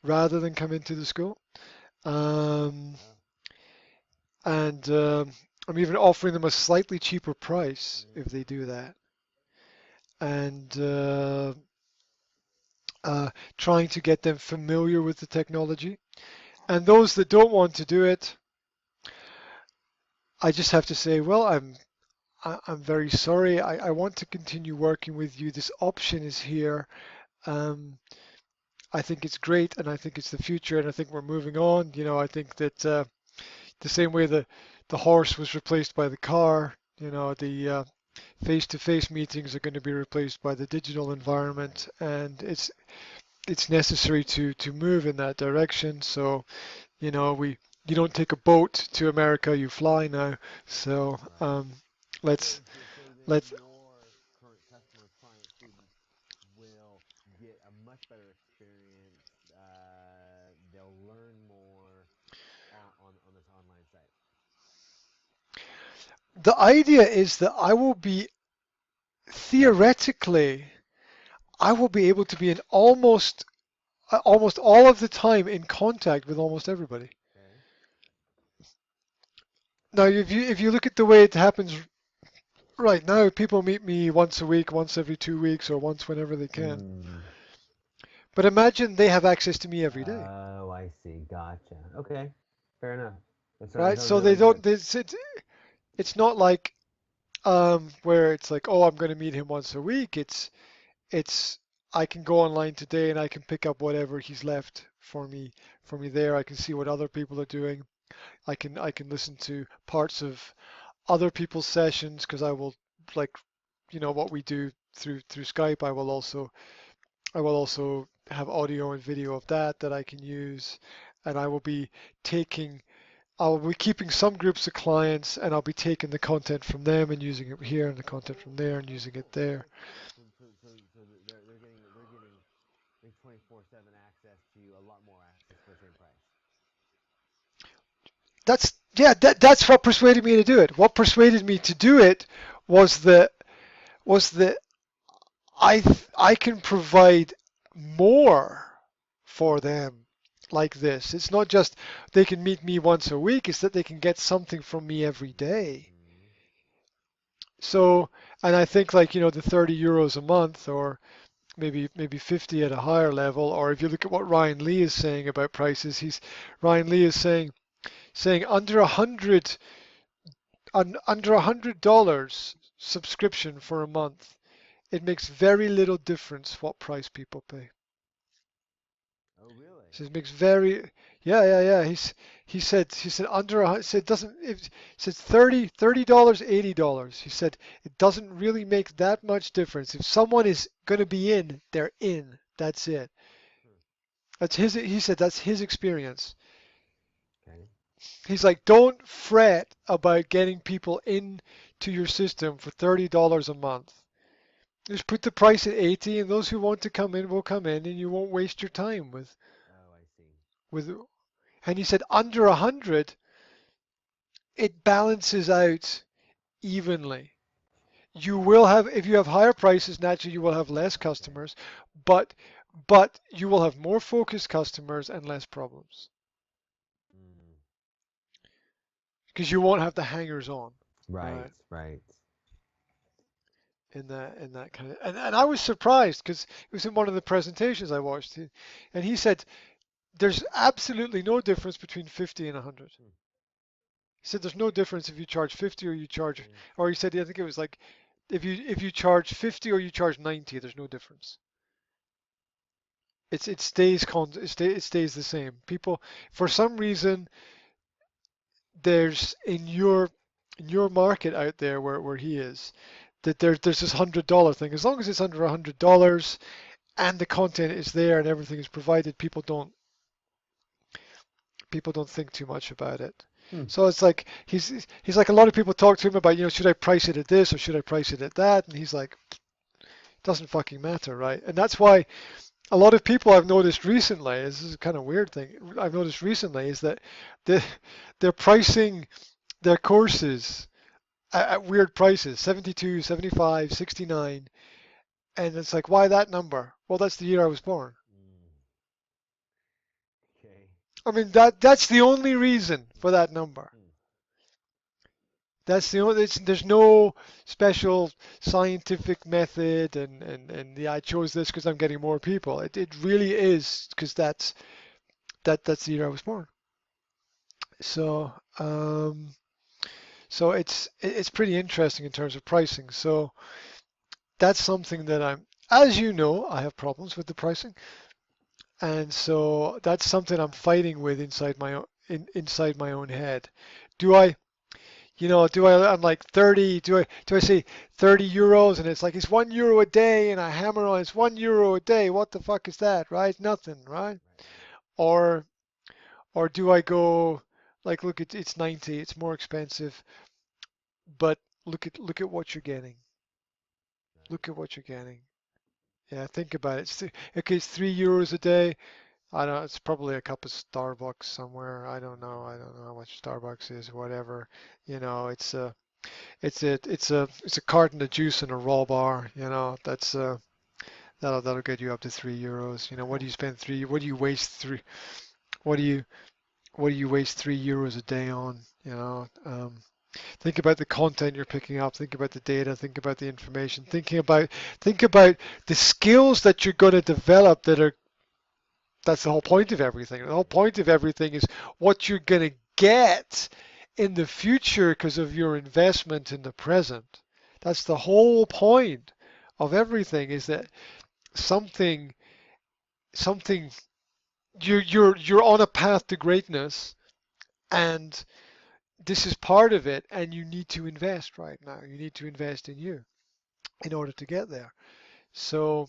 rather than come into the school. And I'm even offering them a slightly cheaper price if they do that. And trying to get them familiar with the technology. And those that don't want to do it, I just have to say, well, I'm very sorry. I want to continue working with you. This option is here. I think it's great, and I think it's the future, and I think we're moving on. You know, I think that the same way the horse was replaced by the car, you know, the face-to-face meetings are going to be replaced by the digital environment, and it's necessary to move in that direction. So, you know, you don't take a boat to America, you fly now. So let's let's Your current customers, clients, students will get a much better experience. They'll learn more on this online site. the idea is that theoretically I will be able to be in almost all of the time in contact with almost everybody. Okay. Now, if you look at the way it happens right now, people meet me once a week, once every 2 weeks, or once whenever they can. But imagine they have access to me every day. Oh, I see. Gotcha. Okay. Fair enough. That Right? sounds So they really don't. good. It's not like where it's like, oh, I'm going to meet him once a week. It's I can go online today and I can pick up whatever he's left for me there. I can see what other people are doing. I can listen to parts of other people's sessions because I will, like, you know, what we do through Skype. I will also have audio and video of that I can use, and I will be keeping some groups of clients, and I'll be taking the content from them and using it here, and the content from there and using it there. So they're getting like 24/7 access to a lot more access for the same price. That's what persuaded me to do it. What persuaded me to do it was that I can provide more for them like this. It's not just they can meet me once a week, it's that they can get something from me every day. So, and I think, like, you know, the 30 euros a month, or maybe 50 at a higher level, or if you look at what Ryan Lee is saying about prices, Ryan Lee is saying under $100 subscription for a month, it makes very little difference what price people pay. Oh, really? So it makes very, yeah. He said under a, said doesn't it says $30, $80. He said it doesn't really make that much difference. If someone is going to be in, they're in. That's it. He said that's his experience. Okay. He's like, don't fret about getting people into your system for $30 a month. Just put the price at 80, and those who want to come in will come in, and you won't waste your time with. Oh, I see. And he said under 100, it balances out evenly. You will have, if you have higher prices, naturally you will have less customers, but you will have more focused customers and less problems because you won't have the hangers on. Right. In that kind of, and I was surprised because it was in one of the presentations I watched, and he said there's absolutely no difference between 50 and 100. He said there's no difference if you charge 50 or you charge, or he said I think it was like if you charge 50 or you charge 90, there's no difference. It stays it stays the same. People, for some reason, there's in your market out there where he is, that there's this $100 thing. As long as it's under $100 and the content is there and everything is provided, people don't think too much about it. So it's like he's like a lot of people talk to him about, should I price it at this or should I price it at that? And he's like, doesn't fucking matter, right? And that's why a lot of people I've noticed recently, this is a kind of weird thing I've noticed recently, is that they're pricing their courses at weird prices, 72, 75, 69, and it's like, why that number? Well, that's the year I was born. Okay. I mean, that's the only reason for that number. That's the only. There's no special scientific method, and yeah, I chose this because I'm getting more people. It really is because that's the year I was born. So so it's pretty interesting in terms of pricing. So that's something that as you know, I have problems with the pricing, and so that's something I'm fighting with inside my own head. Do I? I'm like 30, do I say 30 euros and it's like it's €1 a day and I hammer on it's €1 a day. What the fuck is that, right? Nothing, right? Or do I go like, look, it's 90, it's more expensive, but look at what you're getting. Look at what you're getting. Yeah, think about it. Okay, it's €3 a day. I don't know, it's probably a cup of Starbucks somewhere. I don't know. I don't know how much Starbucks is, whatever. It's a carton of juice and a raw bar. That's that'll get you up to €3. What do you spend what do you waste what do you waste €3 a day on? Think about the content you're picking up, think about the data, think about the information, think about the skills that you're going to develop that's the whole point of everything. The whole point of everything is what you're going to get in the future because of your investment in the present. That's the whole point of everything, is that something you're on a path to greatness, and this is part of it, and you need to invest right now. You need to invest in you in order to get there. So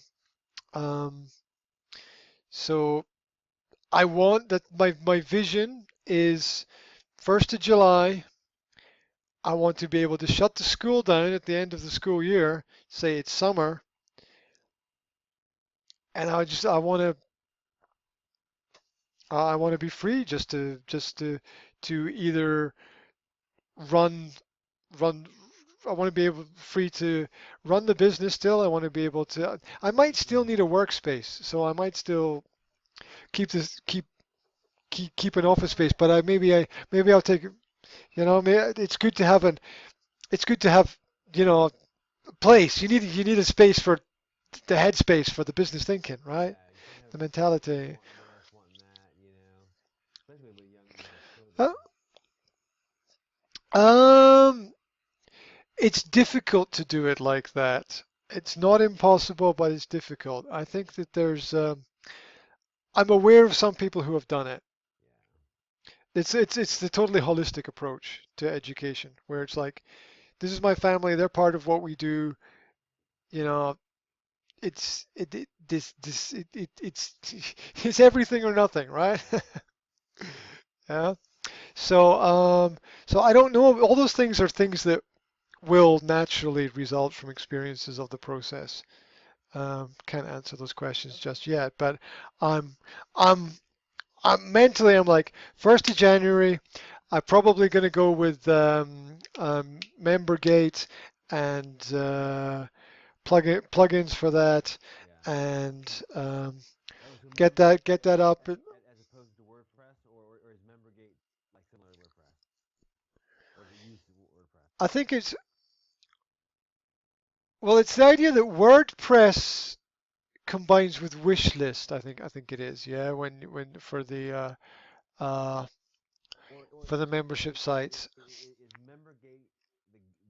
so I want that my vision is 1st of July. I want to be able to shut the school down at the end of the school year, say it's summer, and I want to be free just to either run run I want to be able free to run the business still. I want to be able to I might still need a workspace, so I might still keep an office space, but maybe I'll take it's good to have a place. You need a space for the headspace for the business thinking, right? The mentality. It's difficult to do it like that. It's not impossible, but it's difficult. I think that I'm aware of some people who have done it. It's the totally holistic approach to education, where it's like, this is my family, they're part of what we do. You know, it's it, it this it's it's everything or nothing, right? Yeah. So I don't know. All those things are things that will naturally result from experiences of the process. Can't answer those questions just yet, but I'm I'm mentally I'm like 1st of January. I'm probably going to go with MemberGate and plugins for that, and get that up. As opposed to WordPress, or is MemberGate like similar to WordPress? Or is it used to WordPress? I think it's the idea that WordPress combines with Wishlist. I think it is. Yeah, when for the for the membership sites. Is MemberGate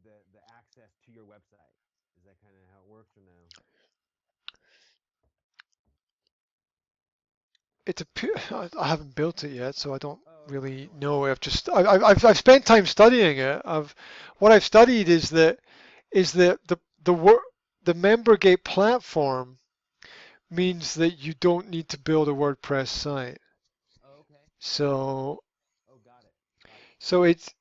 the access to your website? Is that kind of how it works or no? It's I haven't built it yet, so I don't Oh, okay, really sure. know. I've spent time studying it. What I've studied is that the MemberGate platform means that you don't need to build a WordPress site. Oh, okay. So Oh, got it. Got it. so it's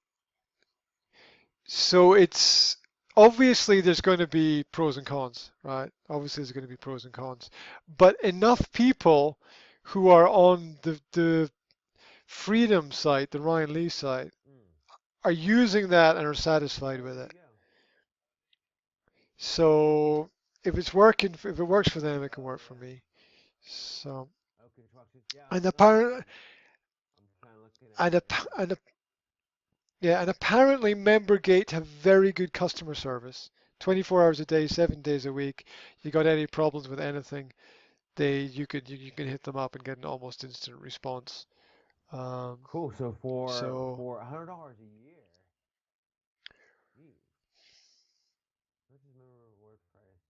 so it's obviously there's going to be pros and cons, right? Obviously there's going to be pros and cons, but enough people who are on the Freedym site, the Ryan Lee site, Mm. are using that and are satisfied Oh, with there it. you go. So if it's working, if it works for them, it can work for Yeah. me. So Okay, yeah. and No, that's apparently good. I'm trying to look at and, it ap- now. and yeah, and apparently MemberGate have very good customer service. 24 hours a day, 7 days a week. You got any problems with anything, you can hit them up and get an almost instant response. Um, Cool. So for so $100 a year, geez, let's just remember WordPress.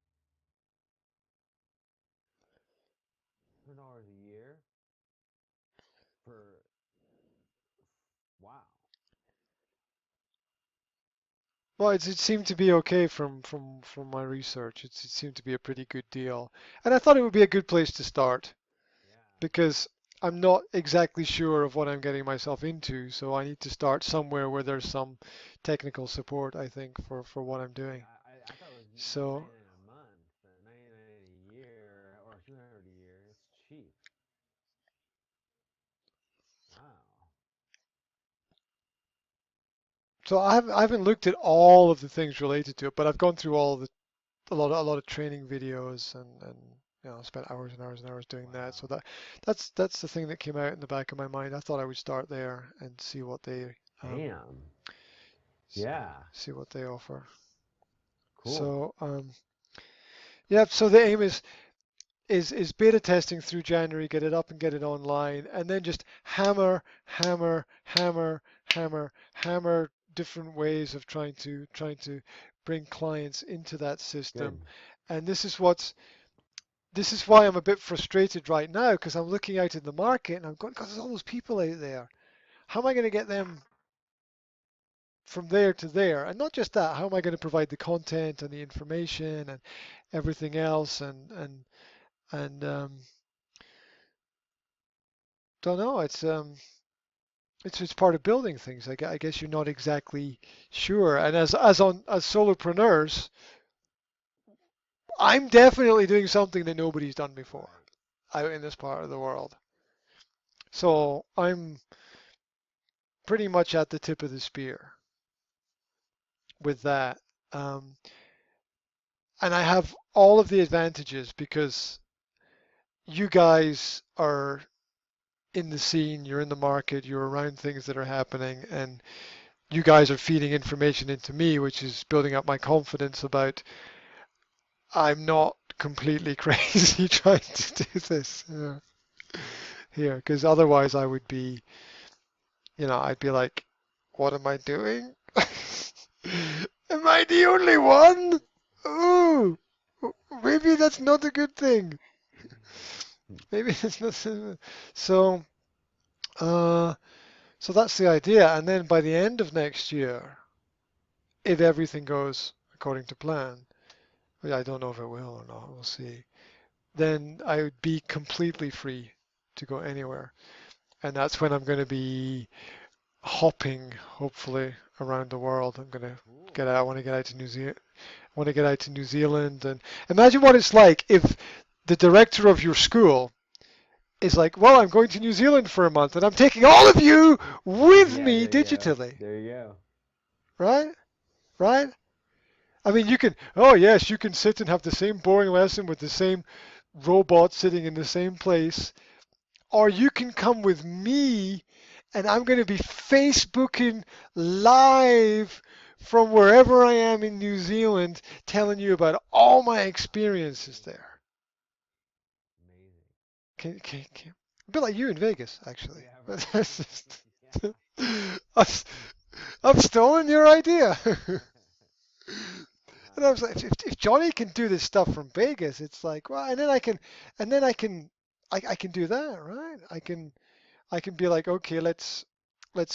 $100 a year for wow. well, it seemed to be okay from my research. It seemed to be a pretty good deal, and I thought it would be a good place to start Yeah. because I'm not exactly sure of what I'm getting myself into, so I need to start somewhere where there's some technical support, I think, for what I'm doing. I thought it was So 99 a month, 99 a year, or 200 a year. It's cheap. Wow. so I haven't looked at all of the things related to it, but I've gone through a lot of training videos and spent hours and hours and hours doing that. So Wow. that's the thing that came out in the back of my mind. I thought I would start there and see what they Damn. Yeah. see what they offer. Cool. So yeah, so the aim is beta testing through January, get it up and get it online, and then just hammer, hammer, hammer, hammer, hammer different ways of trying to bring clients into that Good. system. And this is why I'm a bit frustrated right now because I'm looking out in the market and I'm going, God, there's all those people out there. How am I going to get them from there to there? And not just that, how am I going to provide the content and the information and everything else and don't know. It's part of building things. I guess you're not exactly sure. And as solopreneurs, I'm definitely doing something that nobody's done before Right. out in this part of the world. So I'm pretty much at the tip of the spear with that. Um, and I have all of the advantages because you guys are in the scene, you're in the market, you're around things that are happening, and you guys are feeding information into me, which is building up my confidence about I'm not completely crazy trying to do this here, because otherwise I would be, I'd be like, what am I doing? Am I the only one? Ooh, maybe that's not a good thing. Maybe it's not. So, uh, so that's the idea. And then by the end of next year, if everything goes according to plan, which I don't know if it will or not, we'll see. Then I would be completely free to go anywhere. And that's when I'm going to be hopping, hopefully, around the world. I'm going to Cool. get out. I want to get out to New Zealand. Want to get out to New Zealand and imagine what it's like if the director of your school is like, well, I'm going to New Zealand for a month and I'm taking all of you with Yeah, me there you go. digitally, There you go. right? Right? I mean, oh yes, you can sit and have the same boring lesson with the same robot sitting in the same place, or you can come with me and I'm going to be Facebooking live from wherever I am in New Zealand, telling you about all my experiences there. Amazing. A bit like you in Vegas, actually. Yeah, But right. that's just, Yeah. I've stolen your idea. And I was like, if Johnny can do this stuff from Vegas, it's like, well, I can do that, right? I can be like, okay, let's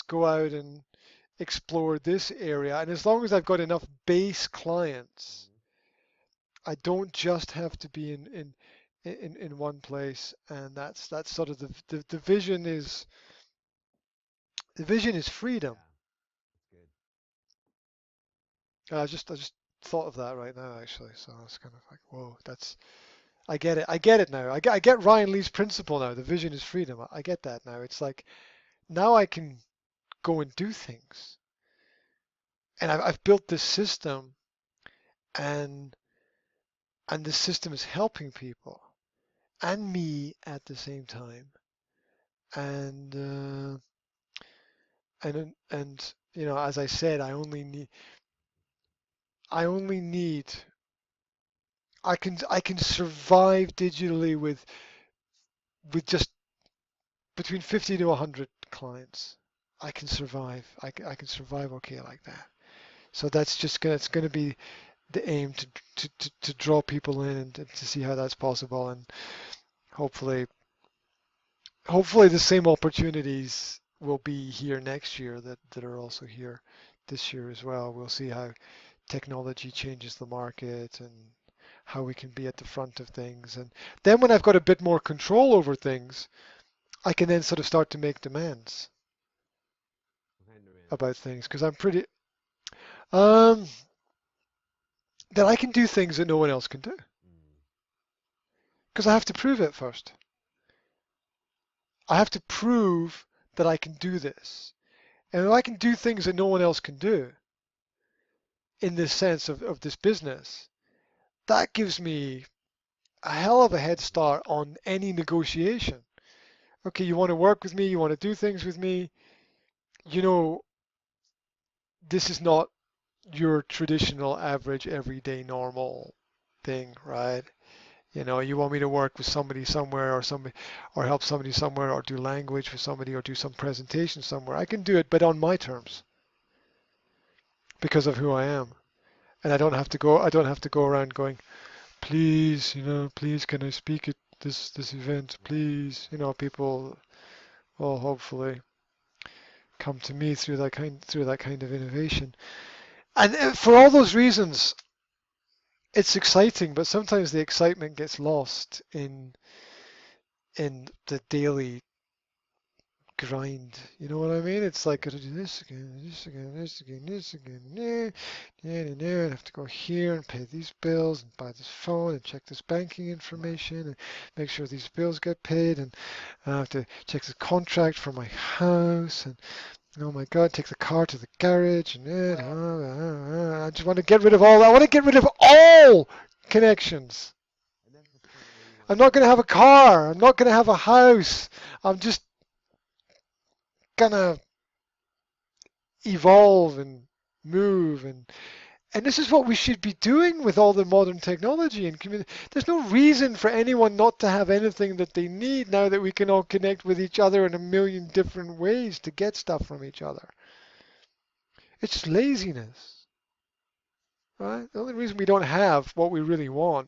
go out and explore this area. And as long as I've got enough base clients, I don't just have to be in one place. And that's sort of the vision is freedom. I just thought of that right now actually. So I was kind of like, whoa, that's I get it. I get it now. I get Ryan Lee's principle now. The vision is freedom. I get that now. It's like now I can go and do things. And I've built this system, and the system is helping people and me at the same time. And you know, as I said, I only need I can survive digitally with just between 50 to 100 clients. I can survive. I can survive okay like that. So that's just it's gonna be the aim to draw people in and to see how that's possible, and hopefully the same opportunities will be here next year that are also here this year as well. We'll see how technology changes the market and how we can be at the front of things. And then when I've got a bit more control over things, I can then sort of start to make demands about things because I'm pretty um that I can do things that no one else can do because I have to prove it first. I have to prove that I can do this. And if I can do things that no one else can do in this sense of this business, that gives me a hell of a head start on any negotiation. Okay, you want to work with me, you want to do things with me, you know, this is not your traditional average everyday normal thing, right? You know, you want me to work with somebody somewhere or help somebody somewhere or do language for somebody or do some presentation somewhere. I can do it, but on my terms because of who I am. And I don't have to go around going, please, you know, please can I speak at this event, please. You know, people will hopefully come to me through that kind of innovation. And for all those reasons, it's exciting, but sometimes the excitement gets lost in the daily grind. You know what I mean? It's like gotta do this again, this again, this again, this again, and have to go here and pay these bills and buy this phone and check this banking information and make sure these bills get paid, and I have to check the contract for my house, and oh my God, take the car to the garage, and I just want to get rid of all. I want to get rid of all connections. I'm not going to have a car. I'm not going to have a house. I'm just gonna evolve and move, and this is what we should be doing with all the modern technology and community. There's no reason for anyone not to have anything that they need now that we can all connect with each other in a million different ways to get stuff from each other. It's just laziness, right? The only reason we don't have what we really want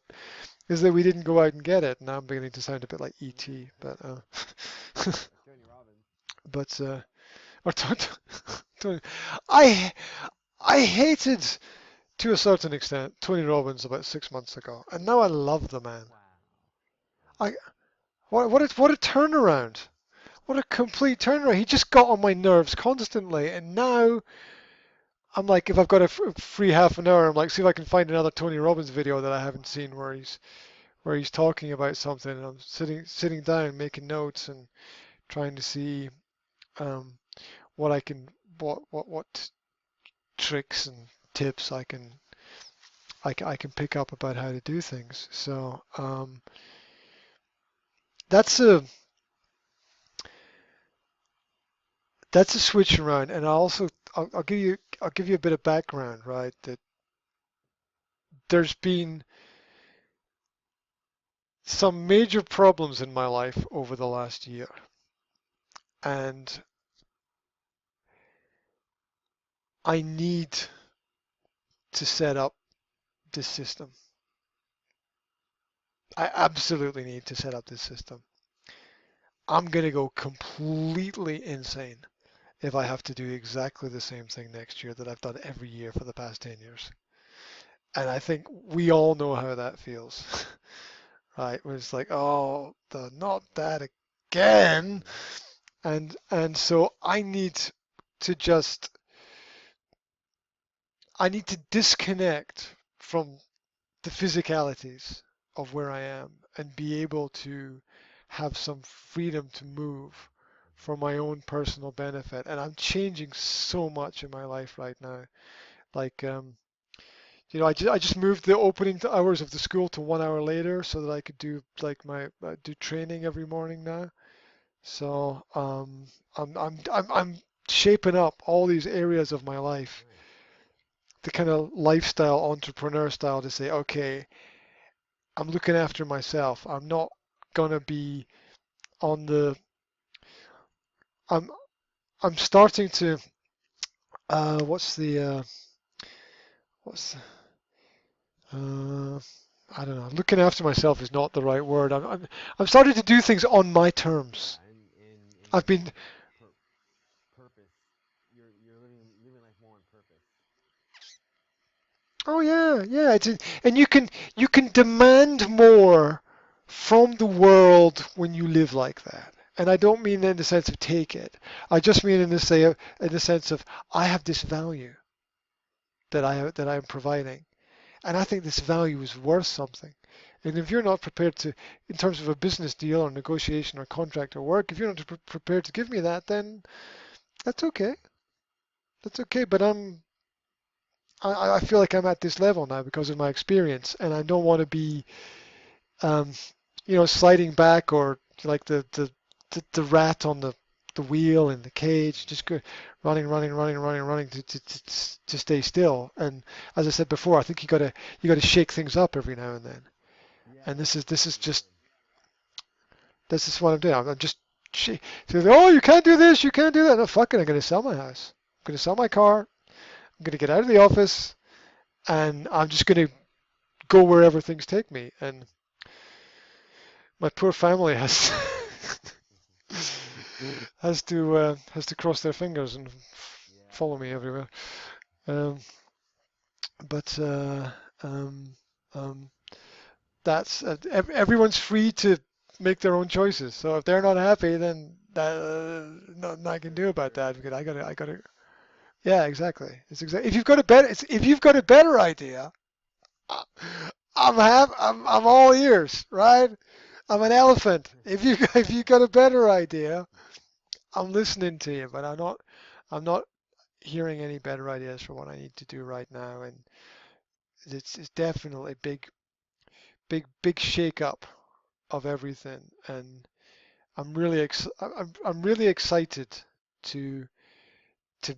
is that we didn't go out and get it. Now I'm beginning to sound a bit like E.T., but but or Tony. I hated to a certain extent Tony Robbins about 6 months ago, and now I love the man. I what a turnaround! What a complete turnaround! He just got on my nerves constantly, and now I'm like, if I've got a free half an hour, I'm like, see if I can find another Tony Robbins video that I haven't seen where he's talking about something, and I'm sitting down making notes and trying to see what I can what tricks and tips I can pick up about how to do things. So that's a switch around, and I'll give you a bit of background, right? That there's been some major problems in my life over the last year, and I need to set up this system. I absolutely need to set up this system. I'm going to go completely insane if I have to do exactly the same thing next year that I've done every year for the past 10 years. And I think we all know how that feels, right? When it's like, oh, not that again. And so I need to disconnect from the physicalities of where I am and be able to have some freedom to move for my own personal benefit. And I'm changing so much in my life right now. Like, I just moved the opening hours of the school to 1 hour later so that I could do like my do training every morning now. So I'm shaping up all these areas of my life, the kind of lifestyle entrepreneur style, to say, okay, I'm looking after myself. I'm not gonna be on the. I'm I'm starting to. What's the what's I don't know. Looking after myself is not the right word. I'm starting to do things on my terms. I've been. Purpose. You're living life more on purpose. Oh yeah, yeah. And you can demand more from the world when you live like that. And I don't mean in the sense of take it. I just mean in the sense of I have this value that I'm providing, and I think this value is worth something. And if you're not prepared to, in terms of a business deal or negotiation or contract or work, if you're not prepared to give me that, then that's okay. That's okay. But I feel like I'm at this level now because of my experience, and I don't want to be, um, sliding back or like the rat on the wheel in the cage, just go running to stay still. And as I said before, I think you gotta shake things up every now and then. And this is what I'm doing. I'm just so, oh, you can't do this, you can't do that. No, fuck it, I'm gonna sell my house. I'm gonna sell my car. I'm gonna get out of the office, and I'm just gonna go wherever things take me. And my poor family has has to cross their fingers and follow me everywhere. Um, but um, um, that's everyone's free to make their own choices. So if they're not happy, then nothing I can do about that because I gotta. Yeah, exactly. It's exactly. If you've got a better idea, I- I'm all ears, right? I'm an elephant. If you got a better idea, I'm listening to you, but I'm not hearing any better ideas for what I need to do right now, and it's definitely big shake up of everything, and I'm really excited to to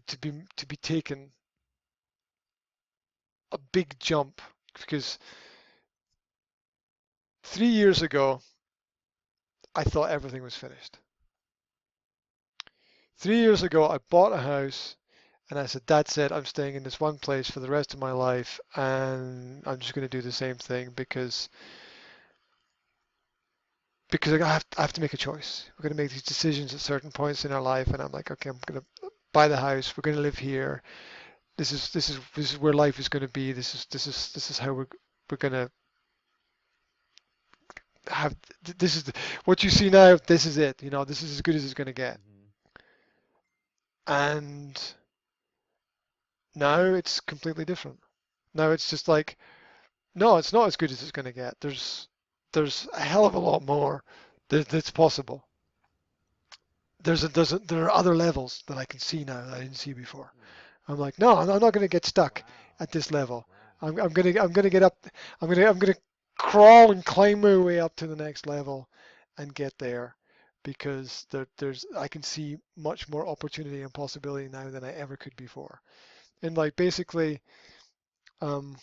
be taking a big jump because 3 years ago I thought everything was finished. 3 years ago I bought a house and I said, that's it, I'm staying in this one place for the rest of my life, and I'm just going to do the same thing because I have to make a choice. We're going to make these decisions at certain points in our life, and I'm like, okay, I'm going to buy the house. We're going to live here. This is where life is going to be. This is how we're going to have. This is what you see now. This is it. This is as good as it's going to get. And now it's completely different. Now it's just like, no, it's not as good as it's going to get. There's a hell of a lot more that's possible. There are other levels that I can see now that I didn't see before. I'm like, no, I'm not going to get stuck at this level. I'm gonna get up. I'm gonna crawl and climb my way up to the next level, and get there, because there's I can see much more opportunity and possibility now than I ever could before. And like basically, um,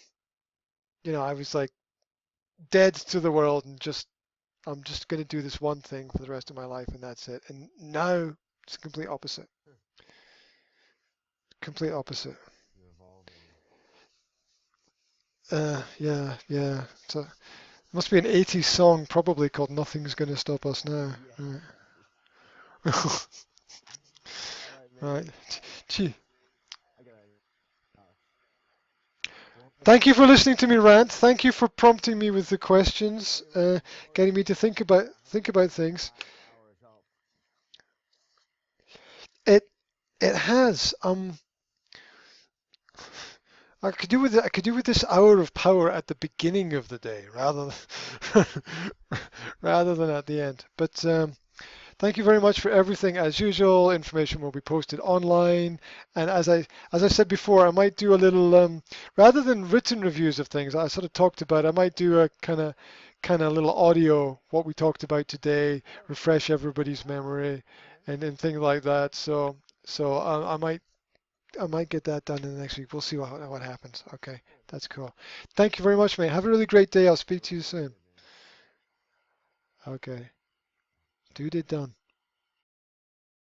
I was like dead to the world and I'm just gonna do this one thing for the rest of my life and that's it. And now it's complete opposite. Complete opposite. Yeah. So it must be an 80s song, probably called "Nothing's Gonna Stop Us Now." Right. Right. Gee. Thank you for listening to me rant. Thank you for prompting me with the questions, getting me to think about things. It it has. I could do with this hour of power at the beginning of the day rather than at the end. But thank you very much for everything. As usual, information will be posted online. And as I said before, I might do a little rather than written reviews of things. I sort of talked about. I might do a kind of little audio what we talked about today, refresh everybody's memory, and things like that. So I might get that done in the next week. We'll see what happens. Okay, that's cool. Thank you very much, mate. Have a really great day. I'll speak to you soon. Okay, dude, it done.